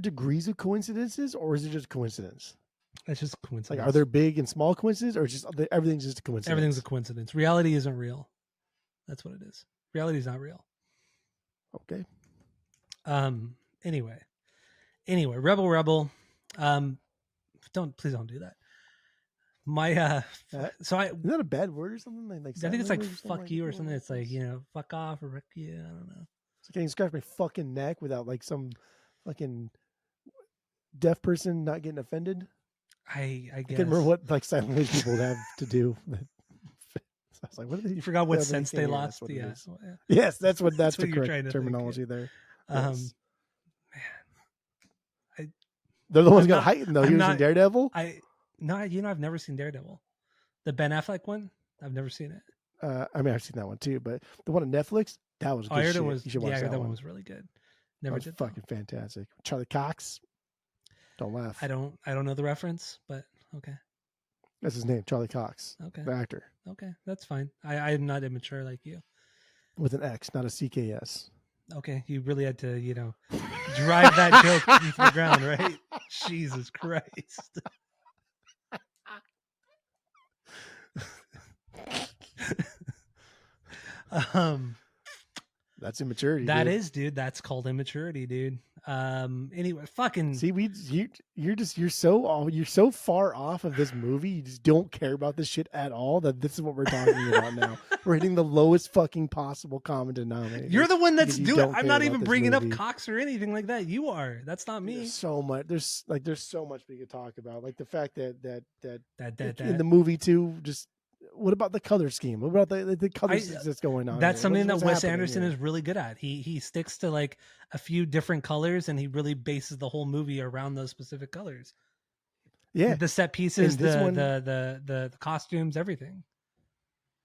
degrees of coincidences, or is it just coincidence? It's just coincidence. Like, are there big and small coincidences, or just everything's just a coincidence? Everything's a coincidence. Reality isn't real. That's what it is. Reality is not real. Okay. Anyway, Rebel. Please don't do that. My so isn't that a bad word or something? Like I think it's like fuck you or something. It's like, fuck off or fuck you. I don't know. It's like getting scratched my fucking neck without like some fucking deaf person not getting offended. I guess. I can't remember what like sign language people would have to do. So I was like, what did they? You forgot what sense they lost? Yeah. Yes, that's the what correct terminology there. Yes. Man, they're the ones got heightened though. He was in Daredevil. I've never seen Daredevil. The Ben Affleck one, I've never seen it. I mean, I've seen that one too, but the one on Netflix, that was good. I heard that one was really good. Never did. Fucking fantastic. Charlie Cox. Don't laugh. I don't know the reference, but okay. That's his name, Charlie Cox. Okay. The actor. Okay, that's fine. I'm not immature like you. With an X, not a CKS. Okay, you really had to, drive that joke into the ground, right? Jesus Christ. That's immaturity. That is, dude. That's called immaturity, dude. Anyway, fucking see, you're so far off of this movie. You just don't care about this shit at all. That this is what we're talking about now. We're hitting the lowest fucking possible common denominator. You're the one that's doing. I'm not even bringing up Cox or anything like that. You are. That's not me. There's so much. There's so much we could talk about. Like the fact that in the movie too. Just what about the color scheme? What about the colors that's going on? That's something that Wes Anderson is really good at. He sticks to like a few different colors, and he really bases the whole movie around those specific colors. Yeah, the set pieces, the costumes, everything.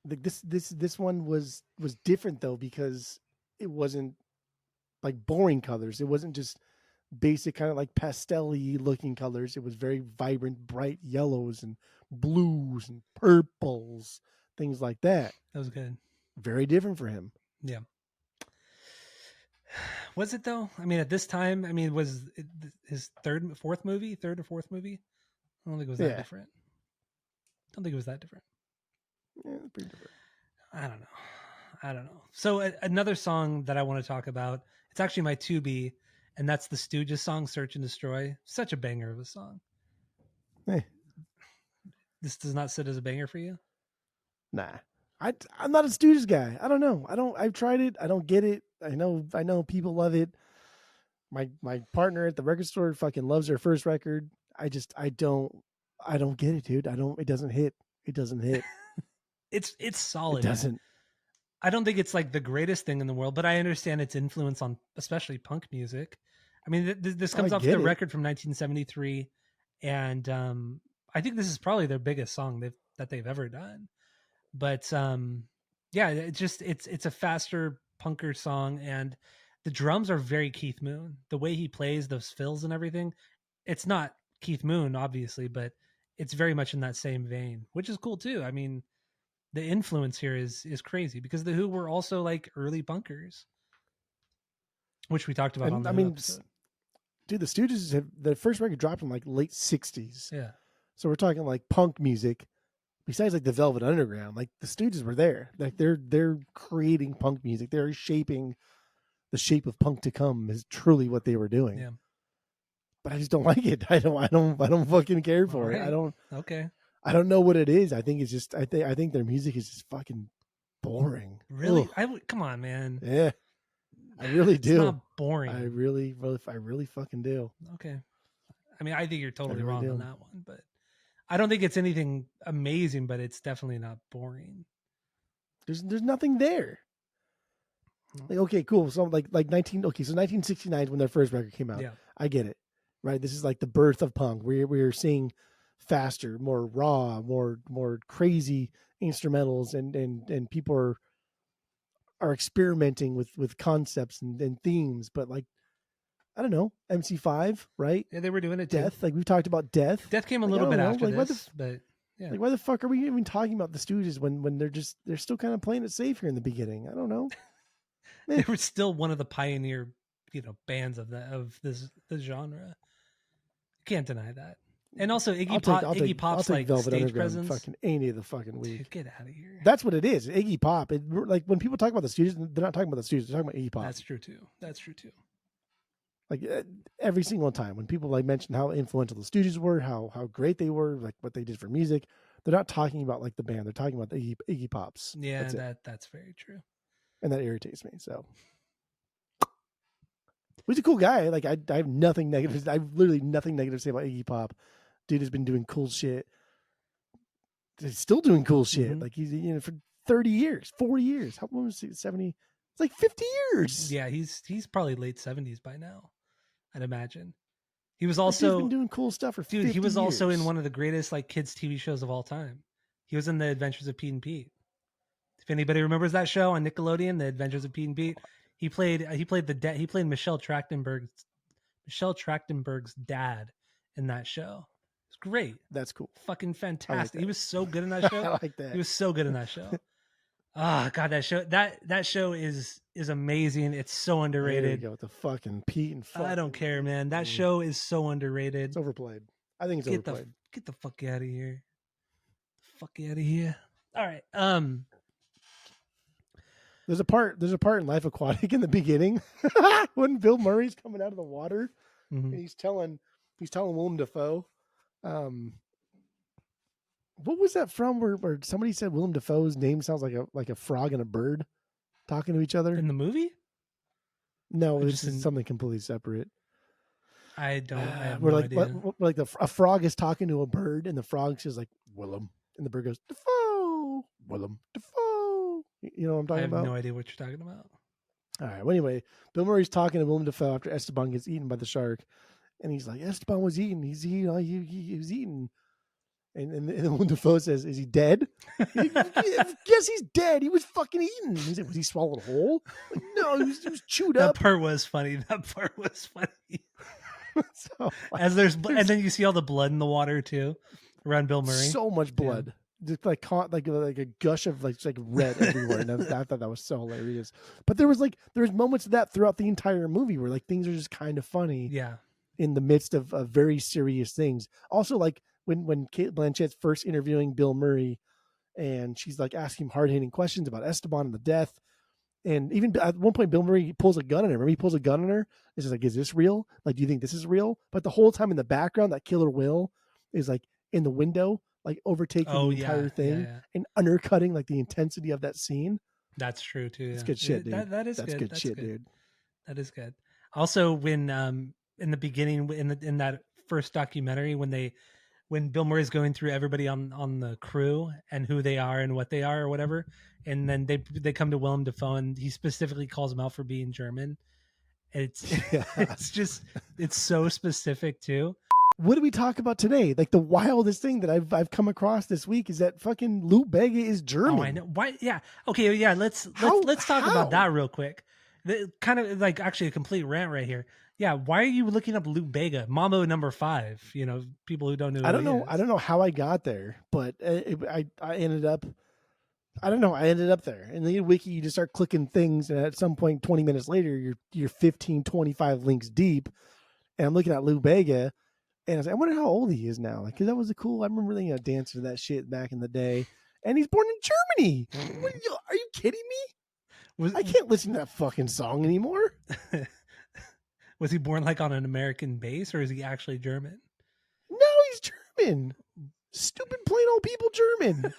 Like this one was different though, because it wasn't like boring colors. It wasn't just basic kind of like pastel-y looking colors. It was very vibrant, bright yellows and blues and purples, things like that. That was good. Very different for him. Yeah. Was it though? I mean, at this time, was it his third or fourth movie? I don't think it was that different. Don't think it was that different. Yeah, it's pretty different. I don't know. So another song that I want to talk about, it's actually my 2B, and that's the Stooges song, Search and Destroy. Such a banger of a song. Hey. This does not sit as a banger for you? Nah. I'm not a Stooges guy. I don't know. I've tried it. I don't get it. I know people love it. My partner at the record store fucking loves their first record. I don't get it, dude. It doesn't hit. It doesn't hit. It's solid. It doesn't. Man. I don't think it's like the greatest thing in the world, but I understand its influence on especially punk music. I mean, this comes off the record from 1973, and I think this is probably their biggest song that they've ever done. But yeah, it's a faster punker song, and the drums are very Keith Moon. The way he plays those fills and everything, it's not Keith Moon obviously, but it's very much in that same vein, which is cool too. I mean, the influence here is crazy, because the Who were also like early punkers, which we talked about on the episode. Dude, the Stooges the first record dropped in like late 60s. Yeah. So we're talking like punk music. Besides like the Velvet Underground, like the Stooges were there. Like they're creating punk music. They're shaping the shape of punk to come is truly what they were doing. Yeah. But I just don't like it. I don't fucking care for it. I don't. Okay. I don't know what it is. I think it's just. I think their music is just fucking boring. Really? Come on, man. Yeah. I really do. It's not boring. I really fucking do. Okay. I mean, I think you're totally wrong on that one, but I don't think it's anything amazing, but it's definitely not boring. There's nothing there. Like, okay, cool. So so 1969 is when their first record came out. Yeah. I get it. Right? This is like the birth of punk. We're seeing faster, more raw, more crazy instrumentals, and people are experimenting with concepts and themes, but like, I don't know, MC5, right? Yeah, they were doing it Death, too. like we've talked about Death. Death came a little bit after this, but yeah. Like, why the fuck are we even talking about the Stooges when they're still kind of playing it safe here in the beginning? I don't know. They were still one of the pioneer, bands of this genre. Can't deny that. And also Iggy Pop's like Velvet stage Underground presence. Fucking any of the fucking week. Dude, get out of here. That's what it is. Iggy Pop. Like when people talk about the Stooges, they're not talking about the Stooges. They're talking about Iggy Pop. That's true too. Like every single time when people like mention how influential the Stooges were, how great they were, like what they did for music, they're not talking about like the band. They're talking about the Iggy Pops. Yeah, that's very true. And that irritates me. So he's a cool guy. Like I have nothing negative. I have literally nothing negative to say about Iggy Pop. Dude has been doing cool shit. He's still doing cool shit. Mm-hmm. Like he's for 30 years, 40 years. How long was he? 70? It's like 50 years. Yeah, he's probably late 70s by now, I'd imagine. He was also he's been doing cool stuff for 50 he was years. Also in one of the greatest like kids TV shows of all time. He was in The Adventures of Pete and Pete. If anybody remembers that show on Nickelodeon, The Adventures of Pete and Pete, he played Michelle Trachtenberg's dad in that show. It's great. That's cool. Fucking fantastic. Like he was so good in that show. I like that. He was so good in that show. God, that show is amazing. It's so underrated. There you go with the fucking Pete and I don't care, man. That show is so underrated. It's overplayed. I think it's overplayed. Get the fuck out of here. Fuck out of here. All right. There's a part in Life Aquatic in the beginning when Bill Murray's coming out of the water, mm-hmm. and he's telling Willem Dafoe, what was that from? Where somebody said Willem Dafoe's name sounds like a frog and a bird talking to each other in the movie? No, it's something completely separate. I don't. I have where no like idea. A frog is talking to a bird, and the frog says like Willem, and the bird goes Dafoe, Willem Dafoe. You know what I'm talking about? I have no idea what you're talking about. All right. Well, anyway, Bill Murray's talking to Willem Dafoe after Esteban gets eaten by the shark, and he's like, Esteban was eaten. He was eaten. And Willem Dafoe says, "Is he dead?" Yes, he's dead. He was fucking eaten. He said, "Was he swallowed whole?" Like, no, he was chewed up. That part was funny. So, and then you see all the blood in the water too, around Bill Murray. So much blood. Yeah. Just like a gush of like red everywhere, and I thought that was so hilarious. But there was moments of that throughout the entire movie where like things are just kind of funny. Yeah. In the midst of very serious things. Also, like when Cate Blanchett's first interviewing Bill Murray, and she's like asking him hard-hitting questions about Esteban and the death. And even at one point, Bill Murray pulls a gun on her. Remember, he pulls a gun on her. It's just like, is this real? Like, do you think this is real? But the whole time in the background, that killer Will is like in the window, like overtaking the entire thing and undercutting like the intensity of that scene. That's true too. That's good shit, dude. That's good shit, dude. That is good. Also, when in the beginning, in that first documentary, when Bill Murray's going through everybody on the crew and who they are and what they are or whatever, and then they come to Willem Dafoe and he specifically calls them out for being German. It's so specific too. What do we talk about today? Like the wildest thing that I've come across this week is that fucking Lou Bega is German. Oh, I know. Why? Yeah. Okay. Yeah. Let's talk about that real quick. Kind of like actually a complete rant right here. Yeah. Why are you looking up Lou Bega, Mambo number 5? You know, people who don't know. I don't know how I got there, but I ended up. I don't know. I ended up there. In the wiki, you just start clicking things, and at some point, 20 minutes later, you're 15, 25 links deep, and I'm looking at Lou Bega. And I was like, I wonder how old he is now. Like, cause that was I remember dancing to that shit back in the day. And he's born in Germany. Are you kidding me? I can't listen to that fucking song anymore. Was he born like on an American base, or is he actually German? No, he's German. Stupid plain old people German.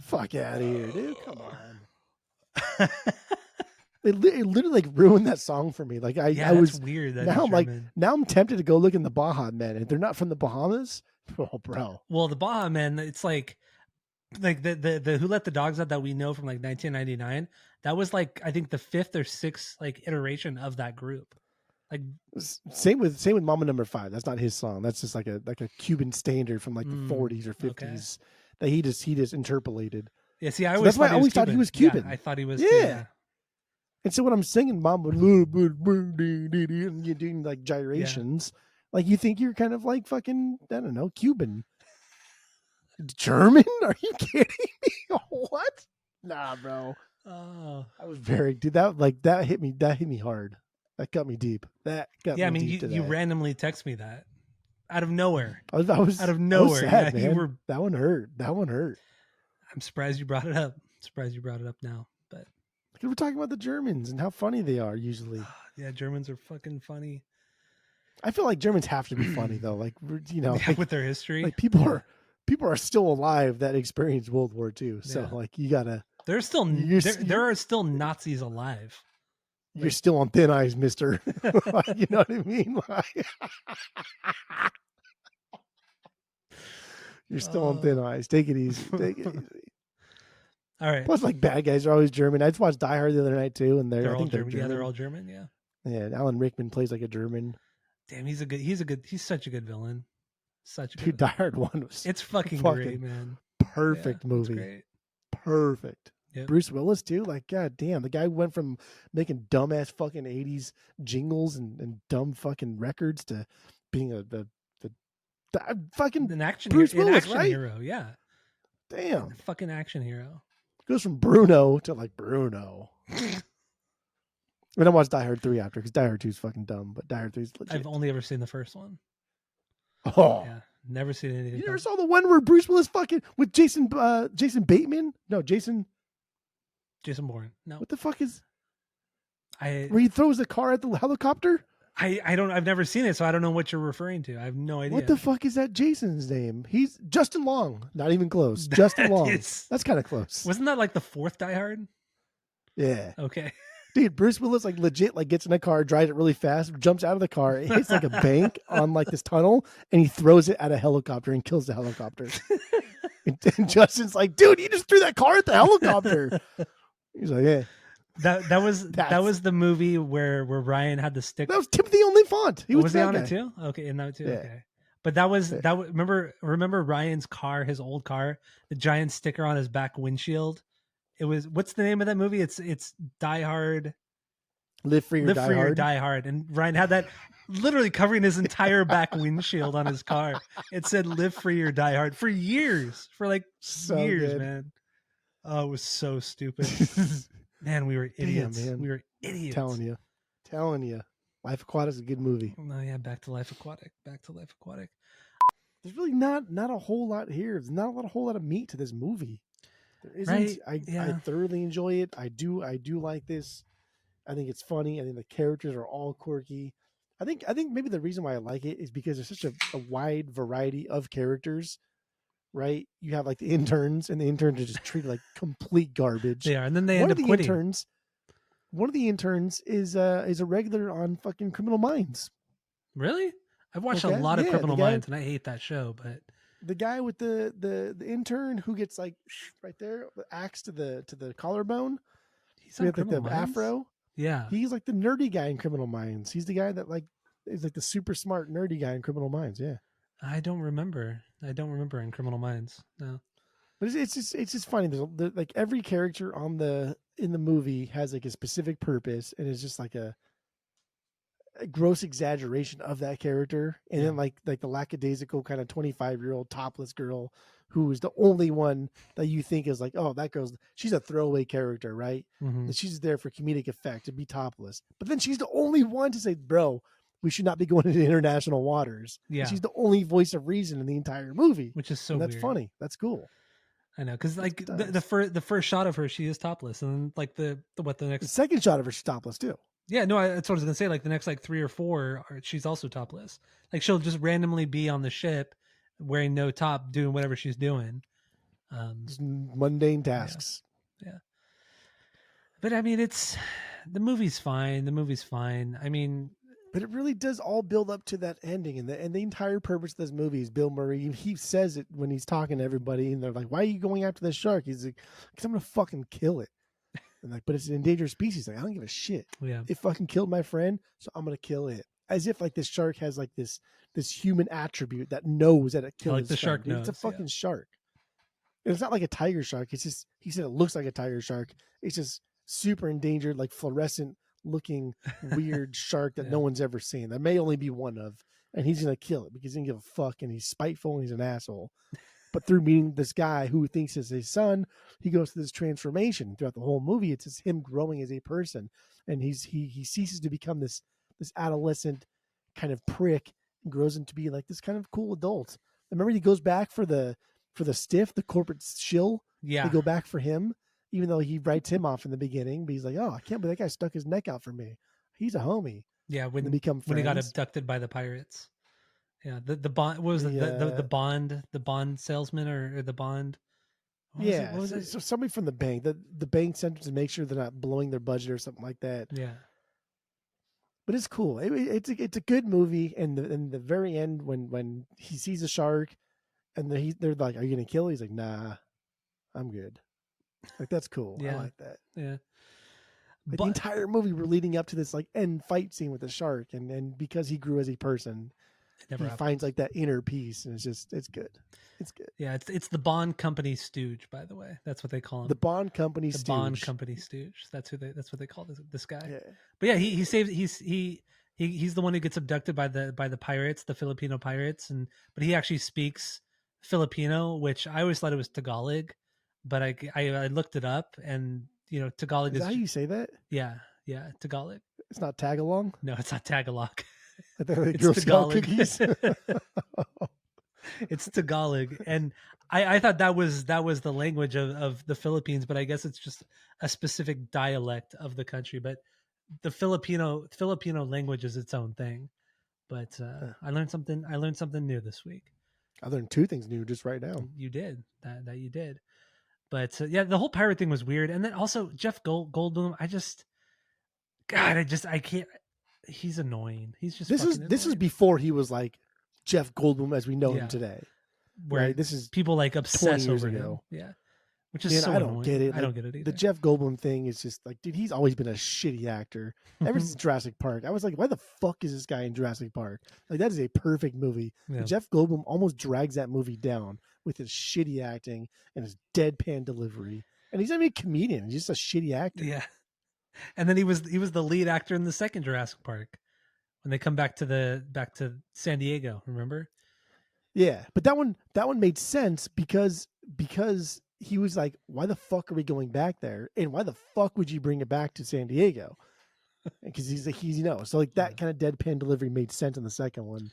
Fuck out of here, dude. Come on. It literally like ruined that song for me. Like I was weird. That now I'm like I'm tempted to go look in the Baja Men. If they're not from the Bahamas, oh bro. Well, the Baja Men, it's like the Who Let the Dogs Out that we know from like 1999. That was like I think the 5th or 6th like iteration of that group. Like same with Mama Number 5. That's not his song. That's just like a Cuban standard from like the 40s or 50s that he just interpolated. Yeah, see, I always thought he was Cuban. Yeah, I thought he was. Yeah. And so when I'm singing Mama, and you're doing like gyrations, like you think you're kind of like fucking, I don't know, Cuban. German? Are you kidding me? What? Nah, bro. Oh. I was very dude. That hit me. That hit me hard. That got me deep. That got Yeah, I me mean, deep you today. randomly text me that out of nowhere. Out of I was nowhere. Yeah, sad, you man. were. That one hurt. That one hurt. I'm surprised you brought it up. Surprised you brought it up now. But Because we're talking about the Germans and how funny they are usually. yeah, Germans are fucking funny. I feel like Germans have to be funny though. Like Yeah, with their history. People are still alive that experienced World War II. So Yeah. like you gotta There's still there are still Nazis alive. You're still on thin ice, mister. You know what I mean? Like, you're still on thin ice. Take it easy. Take it easy. All right. Plus, like bad guys are always German. I just watched Die Hard the other night too, and They're I all think German. they're German. Yeah, they're all German. Yeah. Yeah, and Alan Rickman plays like a German. Damn, he's such a good villain. Such a good Dude, Die Hard 1 was It's fucking great, man. Perfect Yeah, movie. great. Perfect. Yep. Bruce Willis too. Like, god damn, the guy went from making dumbass fucking 80s jingles and dumb fucking records to being the fucking An action Bruce hero, Willis, an action right? hero, yeah. Damn. Fucking action hero. Goes from Bruno to like Bruno. And I watched Die Hard 3 after because Die Hard 2 is fucking dumb, but Die Hard 3 is legit. I've only ever seen the first one. Oh. Yeah. Never seen anything. You never saw the one where Bruce Willis fucking with Jason Bateman? No, Jason Bourne. No. What the fuck is where he throws the car at the helicopter? I've never seen it, so I don't know what you're referring to. I have no idea. What the fuck is that Jason's name? He's Justin Long. Not even close. Justin Long. That's kind of close. Wasn't that like the fourth Die Hard? Yeah. Okay. Dude, Bruce Willis like legit like gets in a car, drives it really fast, jumps out of the car, it hits like a bank on like this tunnel, and he throws it at a helicopter and kills the helicopter. and Justin's like, dude, you just threw that car at the helicopter. He's like, yeah. That was the movie where Ryan had the stick. That was Timothy Olyphant. He was he on guy. it too? Okay, in that too. Yeah. Okay. But remember Ryan's car, his old car, the giant sticker on his back windshield. It was, what's the name of that movie? It's Die Hard. Live Free or Die Hard. And Ryan had that literally covering his entire back windshield on his car. It said Live Free or Die Hard for years, for like years, good. Man. Oh, it was so stupid. Man, we were idiots. Damn, man. We were idiots. Telling you. Life Aquatic is a good movie. Oh yeah, back to Life Aquatic. There's really not a whole lot here. There's not a whole lot of meat to this movie. There isn't. Right? I thoroughly enjoy it. I do like this. I think it's funny. I think the characters are all quirky. I think maybe the reason why I like it is because there's such a wide variety of characters. Right? You have like the interns, and the interns are just treated like complete garbage. They are, and then they end up quitting. One of the interns is a regular on fucking Criminal Minds. Really? I've watched a lot of Criminal Minds, and I hate that show. But the guy with the intern who gets like right there, the axe to the collarbone. He's on Criminal like the Minds? afro. Yeah, he's like the nerdy guy in Criminal Minds. He's the guy that like is like the super smart nerdy guy in Criminal Minds. Yeah, I don't remember in Criminal Minds. No, but it's just funny. There's like every character in the movie has like a specific purpose, and it's just like a gross exaggeration of that character. And then like the lackadaisical kind of 25-year-old topless girl who is the only one that you think is like, oh, she's a throwaway character, right? Mm-hmm. She's there for comedic effect to be topless, but then she's the only one to say, bro, we should not be going into international waters. Yeah, and she's the only voice of reason in the entire movie, which is so and that's weird. funny. That's cool. I know, because like the first shot of her, she is topless, and then like the second shot of her, she's topless too. Yeah, no, that's what I was gonna say. Like the next like 3 or 4, she's also topless. Like she'll just randomly be on the ship, wearing no top, doing whatever she's doing. Just mundane tasks. Yeah. But I mean, the movie's fine. I mean, but it really does all build up to that ending, and the entire purpose of this movie is Bill Murray. He says it when he's talking to everybody, and they're like, "Why are you going after this shark?" He's like, "Because I'm gonna fucking kill it." And like, but it's an endangered species. Like, I don't give a shit. Yeah, it fucking killed my friend, so I'm gonna kill it. As if like this shark has like this human attribute that knows that it kills. Like the shark knows. It's a fucking shark. And it's not like a tiger shark. It's just, he said it looks like a tiger shark. It's just super endangered, like fluorescent looking weird shark that no one's ever seen. There may only be one of, and he's gonna kill it because he doesn't give a fuck, and he's spiteful and he's an asshole. But through meeting this guy who thinks is his son, he goes through this transformation. Throughout the whole movie, it's just him growing as a person, and he ceases to become this adolescent kind of prick and grows into be like this kind of cool adult. Remember, he goes back for the stiff, the corporate shill. Yeah. They go back for him, even though he writes him off in the beginning. But he's like, "Oh, I can't believe that guy stuck his neck out for me. He's a homie." Yeah, when they become friends. When he got abducted by the pirates. Yeah, the bond. What was the bond salesman or the bond? What was it? So somebody from the bank. The bank sent them to make sure they're not blowing their budget or something like that. Yeah. But it's cool. It's a good movie, and the very end when he sees a shark, and they're like, "Are you gonna kill it?" He's like, "Nah, I'm good." Like, that's cool. Yeah. I like that. Yeah. Like, the entire movie we're leading up to this like end fight scene with the shark, and because he grew as a person, he finds like that inner peace, and it's good. It's good. Yeah, it's the Bond Company stooge, by the way. That's what they call him. The Bond Company stooge. The Bond Company stooge. That's what they call this guy. Yeah. But yeah, he's the one who gets abducted by the pirates, the Filipino pirates, but he actually speaks Filipino, which I always thought it was Tagalog, but I looked it up, and Tagalog is that how you say that? Yeah, Tagalog. It's not Tagalong? No, it's not Tagalog. It's Tagalog. It's Tagalog, and I thought that was the language of the Philippines, but I guess it's just a specific dialect of the country. But the Filipino language is its own thing. But I learned something new this week. I learned two things new just right now. You did that you did. But yeah, the whole pirate thing was weird, and then also Jeff Goldblum. I can't. He's annoying. He's just this is before he was like Jeff Goldblum as we know him today. Where right? This is people like obsess over ago. him. Yeah, which is so I don't annoying. get it. I don't get it either. The Jeff Goldblum thing is just like, dude, he's always been a shitty actor ever since Jurassic Park. I was like, why the fuck is this guy in Jurassic Park? Like, that is a perfect movie. Yeah. Jeff Goldblum almost drags that movie down with his shitty acting and his deadpan delivery. And he's not even a comedian; he's just a shitty actor. Yeah. And then he was the lead actor in the second Jurassic Park when they come back to San Diego. Remember? Yeah, but that one made sense because he was like, why the fuck are we going back there? And why the fuck would you bring it back to San Diego? Because he's so like that kind of deadpan delivery made sense in the second one.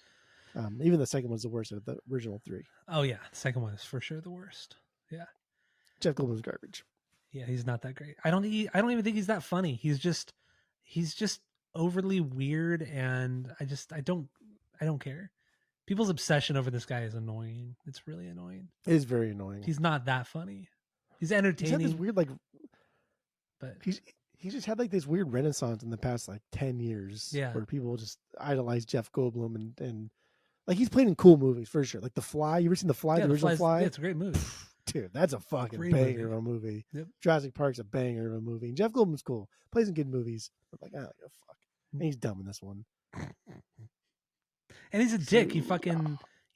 Even the second one's the worst of the original three. Oh yeah, the second one is for sure the worst. Yeah, Jeff Goldblum's garbage. Yeah, he's not that great. I don't even think he's that funny. He's just overly weird, and I don't care. People's obsession over this guy is annoying. It's really annoying. It is very annoying. He's not that funny. He's entertaining. He's had this weird but he's just had like this weird renaissance in the past like 10 years. Yeah, where people just idolize Jeff Goldblum and like he's played in cool movies for sure. Like The Fly. You ever seen The Fly? Yeah, the original Fly? Yeah, it's a great movie. Dude, that's a fucking banger of a movie. Yep. Jurassic Park's a banger of a movie. And Jeff Goldblum's cool. Plays in good movies. But like, oh, fuck. And he's dumb in this one. And he's a dick. He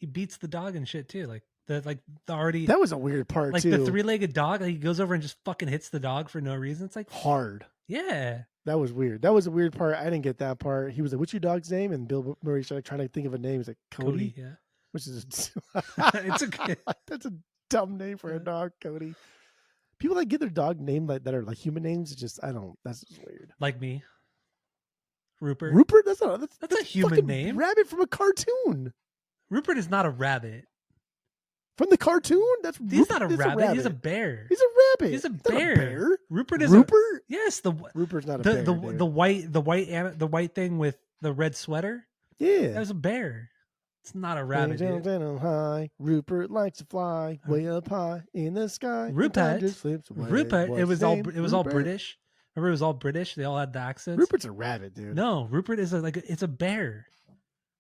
beats the dog and shit too. That was a weird part too. Like the three-legged dog. Like he goes over and just fucking hits the dog for no reason. It's like hard. Yeah. That was weird. That was a weird part. I didn't get that part. He was like, "What's your dog's name?" And Bill Murray started trying to think of a name. He's like, Cody. Yeah. Which is it's okay. That's a dumb name for a dog, Cody. People that get their dog name that are like human names, that's just weird. Like me. Rupert. That's a human name. Rabbit from a cartoon. Rupert is not a rabbit. From the cartoon? He's not a rabbit. He's a bear. He's a rabbit. He's a bear. Rupert is Rupert? Yes, Rupert's not a bear. The white thing with the red sweater? Yeah. That was a bear. It's not a rabbit. High. Rupert likes to fly way up high in the sky. Rupert. Rupert. It was all British. Remember, it was all British. They all had the accents. Rupert's a rabbit, dude. No, Rupert is it's a bear.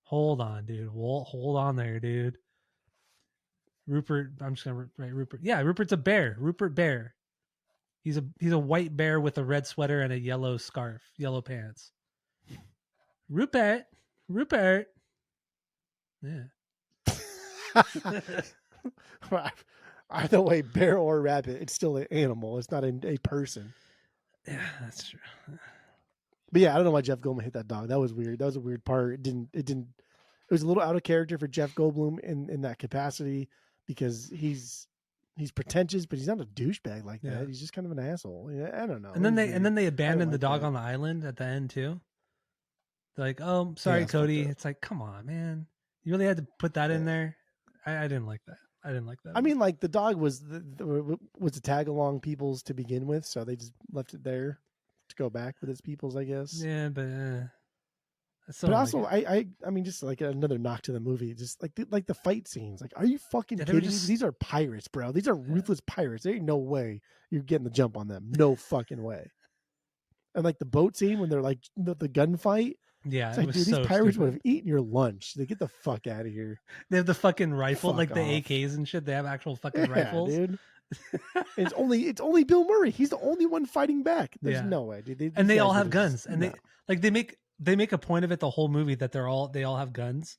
Hold on, dude. Hold on there, dude. Rupert. I'm just gonna write Rupert. Yeah, Rupert's a bear. Rupert Bear. He's a white bear with a red sweater and a yellow scarf, yellow pants. Rupert. Yeah. Either way, bear or rabbit, it's still an animal. It's not a person. Yeah, that's true. But yeah, I don't know why Jeff Goldblum hit that dog. That was weird. That was a weird part. It was a little out of character for Jeff Goldblum in that capacity because he's pretentious, but he's not a douchebag like Yeah. that. He's just kind of an asshole. I don't know. And then It was weird. they I abandoned the like dog that. on the island at the end too. They're like, "Oh, Yeah, sorry, it's fucked Cody." up. It's like, come on, man. You really had to put that in Yeah. there. I didn't like that. I didn't like that. I mean, like the dog was the tag along people's to begin with, so they just left it there to go back with its peoples, I guess. yeah, but I still But don't also, like it. I mean, just like another knock to the movie, just like the fight scenes. Like, are you fucking Yeah, they were kidding me? just- These are pirates, bro. These are ruthless pirates. There ain't no way you're getting the jump on them. No fucking way. And like the boat scene when they're like the gunfight. Yeah, It's it like, was dude, these so pirates would have stupid. eaten your lunch. They get the fuck out of here. They have the fucking rifle, like Fuck the off. AKs and shit. They have actual fucking Yeah, rifles. dude. It's only Bill Murray. He's the only one fighting back. There's Yeah. no way, dude. And they guys all have would've guns, just- and no. they make a point of it the whole movie that they all have guns.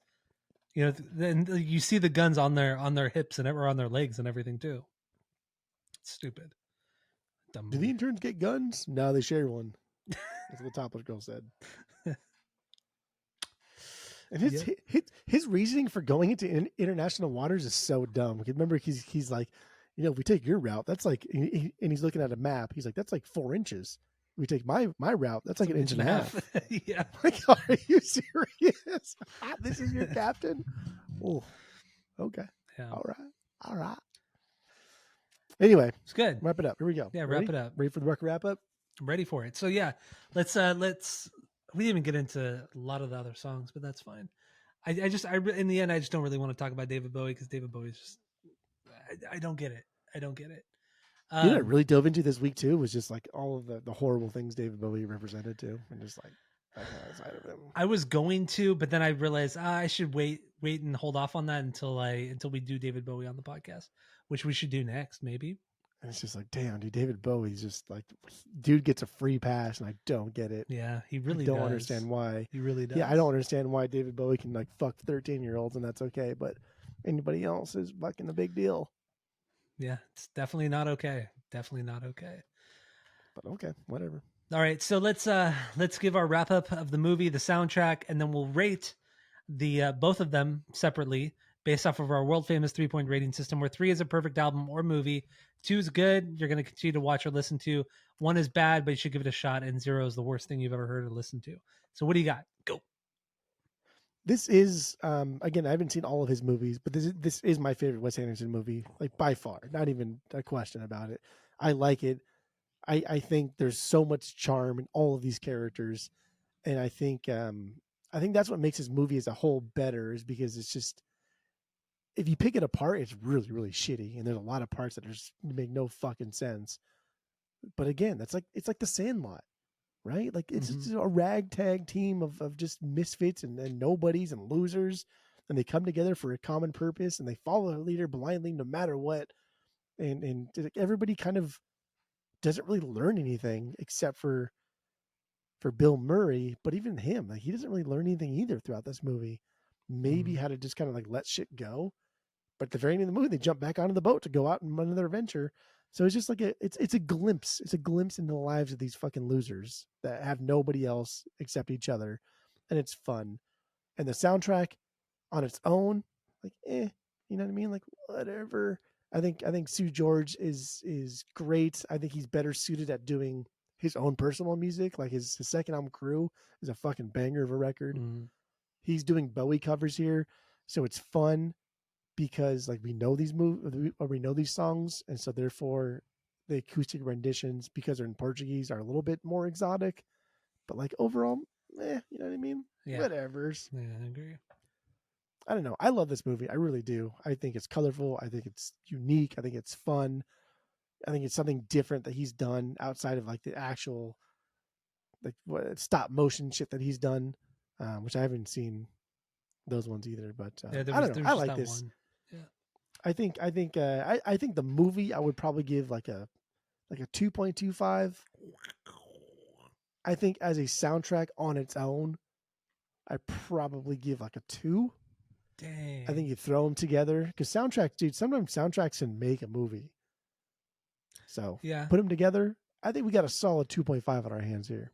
You know, then you see the guns on their hips and or on their legs and everything too. It's stupid. Dumb Do the movie. interns get guns? No, they share one. That's what the topless girl said. And his reasoning for going into international waters is so dumb. Remember, he's like, if we take your route, that's like, and he's looking at a map. He's like, that's like 4 inches. We take my route, that's like an inch and a half. Yeah. Like, are you serious? This is your captain? Oh, okay. Yeah. All right. Anyway, It's good. wrap it up. Here we go. Yeah, Ready? wrap it up. Ready for the wrap up? I'm ready for it. So yeah, let's we didn't even get into a lot of the other songs, but that's fine. I in the end I just don't really want to talk about David Bowie because David Bowie's just I don't get it. I don't get it. You know what I really dove into this week too was just like all of the horrible things David Bowie represented too, and just like that kind of side of him. I was going to, but then I realized I should wait and hold off on that until we do David Bowie on the podcast, which we should do next, maybe. And it's just like, damn, dude, David Bowie's just like, dude gets a free pass, and I don't get it. Yeah, he really don't does. understand why. He really does. Yeah, I don't understand why David Bowie can like fuck 13-year-olds and that's okay, but anybody else is fucking a big deal. Yeah, it's definitely not okay. Definitely not okay. But okay, whatever. All right, so let's give our wrap up of the movie, the soundtrack, and then we'll rate the both of them separately based off of our world famous 3-point rating system, where 3 is a perfect album or movie, 2 is good, you're going to continue to watch or listen to, 1 is bad, but you should give it a shot, and 0 is the worst thing you've ever heard or listened to. So what do you got? Go. This is again, I haven't seen all of his movies, but this is my favorite Wes Anderson movie, like by far, not even a question about it. I like it. I think there's so much charm in all of these characters, and I think that's what makes his movie as a whole better, is because it's just, if you pick it apart, it's really, really shitty, and there's a lot of parts that just make no fucking sense. But again, it's like The Sandlot, right? Like it's just a ragtag team of just misfits and nobodies and losers, and they come together for a common purpose, and they follow their leader blindly no matter what, and everybody kind of doesn't really learn anything except for Bill Murray, but even him, like he doesn't really learn anything either throughout this movie. Maybe how to just kind of like let shit go. But at the very end of the movie, they jump back onto the boat to go out and run another adventure. So it's just like it's a glimpse. It's a glimpse into the lives of these fucking losers that have nobody else except each other, and it's fun. And the soundtrack on its own, like you know what I mean? Like whatever. I think Sue George is great. I think he's better suited at doing his own personal music. Like his second album, Crew, is a fucking banger of a record. He's doing Bowie covers here, so it's fun because like we know these we know these songs, and so therefore the acoustic renditions, because they're in Portuguese, are a little bit more exotic. But like overall, you know what I mean? Yeah. Whatever's. Yeah, I agree. I don't know. I love this movie. I really do. I think it's colorful. I think it's unique. I think it's fun. I think it's something different that he's done outside of like the actual like stop motion shit that he's done, which I haven't seen those ones either. But I don't know. I like this. One. Yeah. I think the movie I would probably give like a 2.25. I think as a soundtrack on its own, I probably give like a 2. Dang. I think you throw them together because soundtracks, dude, sometimes soundtracks can make a movie. So yeah, put them together. I think we got a solid 2.5 on our hands here.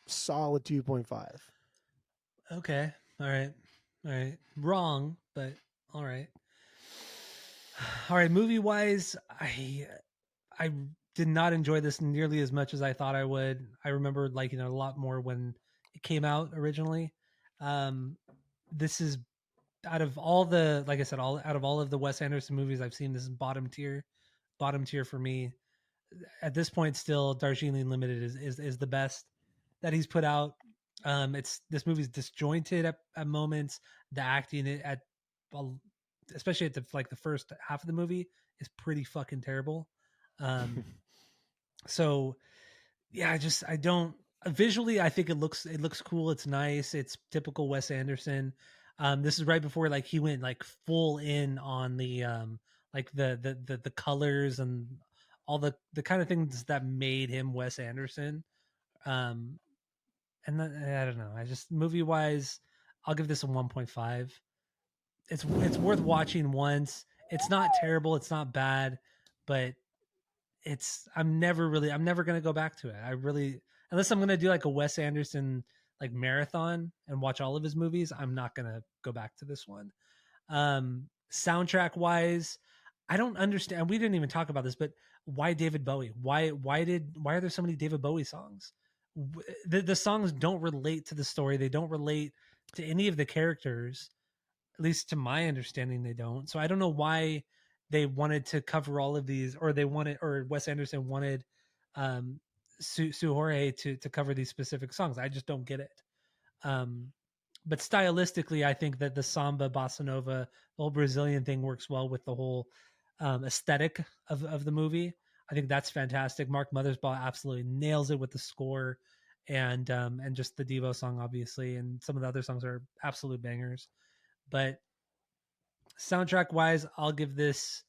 Solid 2.5. Okay. All right. Wrong, but All right. All right. Movie wise, I did not enjoy this nearly as much as I thought I would. I remember liking it a lot more when it came out originally. Um, this is out of all the, like I said, all out of all of the Wes Anderson movies I've seen, this is bottom tier for me. At this point, still Darjeeling Limited is the best that he's put out. It's this movie's disjointed at moments. The acting at especially at the first half of the movie is pretty fucking terrible. Um, so yeah, I don't visually. I think it looks cool. It's nice. It's typical Wes Anderson. This is right before like he went like full in on the like the colors and all the kind of things that made him Wes Anderson. Um, and I don't know. I just movie wise, I'll give this a 1.5. It's worth watching once. It's not terrible. It's not bad, but I'm never gonna go back to it. I really, unless I'm gonna do like a Wes Anderson like marathon and watch all of his movies, I'm not gonna go back to this one. Soundtrack wise, I don't understand. We didn't even talk about this, but why David Bowie? Why are there so many David Bowie songs? The songs don't relate to the story. They don't relate to any of the characters. At least to my understanding, they don't. So I don't know why they wanted to cover all of these, or Wes Anderson wanted Sue Jorge to cover these specific songs. I just don't get it. But stylistically, I think that the samba, bossa nova, the whole Brazilian thing works well with the whole aesthetic of the movie. I think that's fantastic. Mark Mothersbaugh absolutely nails it with the score and just the Devo song, obviously, and some of the other songs are absolute bangers. But soundtrack wise, I'll give this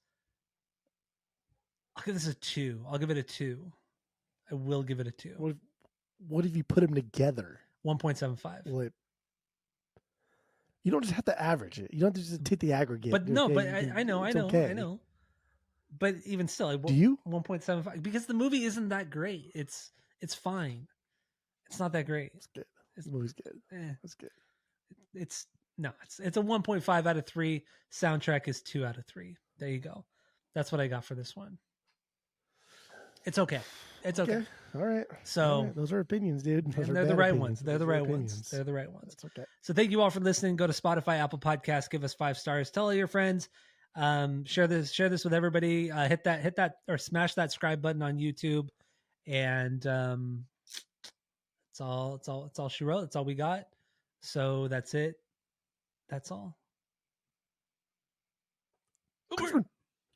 a 2. I'll give it a 2. I will give it a 2. What if you put them together? 1.75. Well, you don't just have to average it. You don't have to just take the aggregate. But no, okay? but I know. But even still, do you? 1.75 because the movie isn't that great. It's fine. It's not that great. It's good. The movie's good. It's good. It's a 1.5 out of 3. Soundtrack is 2 out of 3. There you go. That's what I got for this one. It's okay. It's okay. All right. So all right. Those are opinions, dude. They're the right ones. They're the right ones. They're the right ones. That's okay. So thank you all for listening. Go to Spotify, Apple Podcasts, give us 5 stars. Tell all your friends. Share this with everybody. Hit that or smash that subscribe button on YouTube. And it's all she wrote. That's all we got. So that's it. That's all.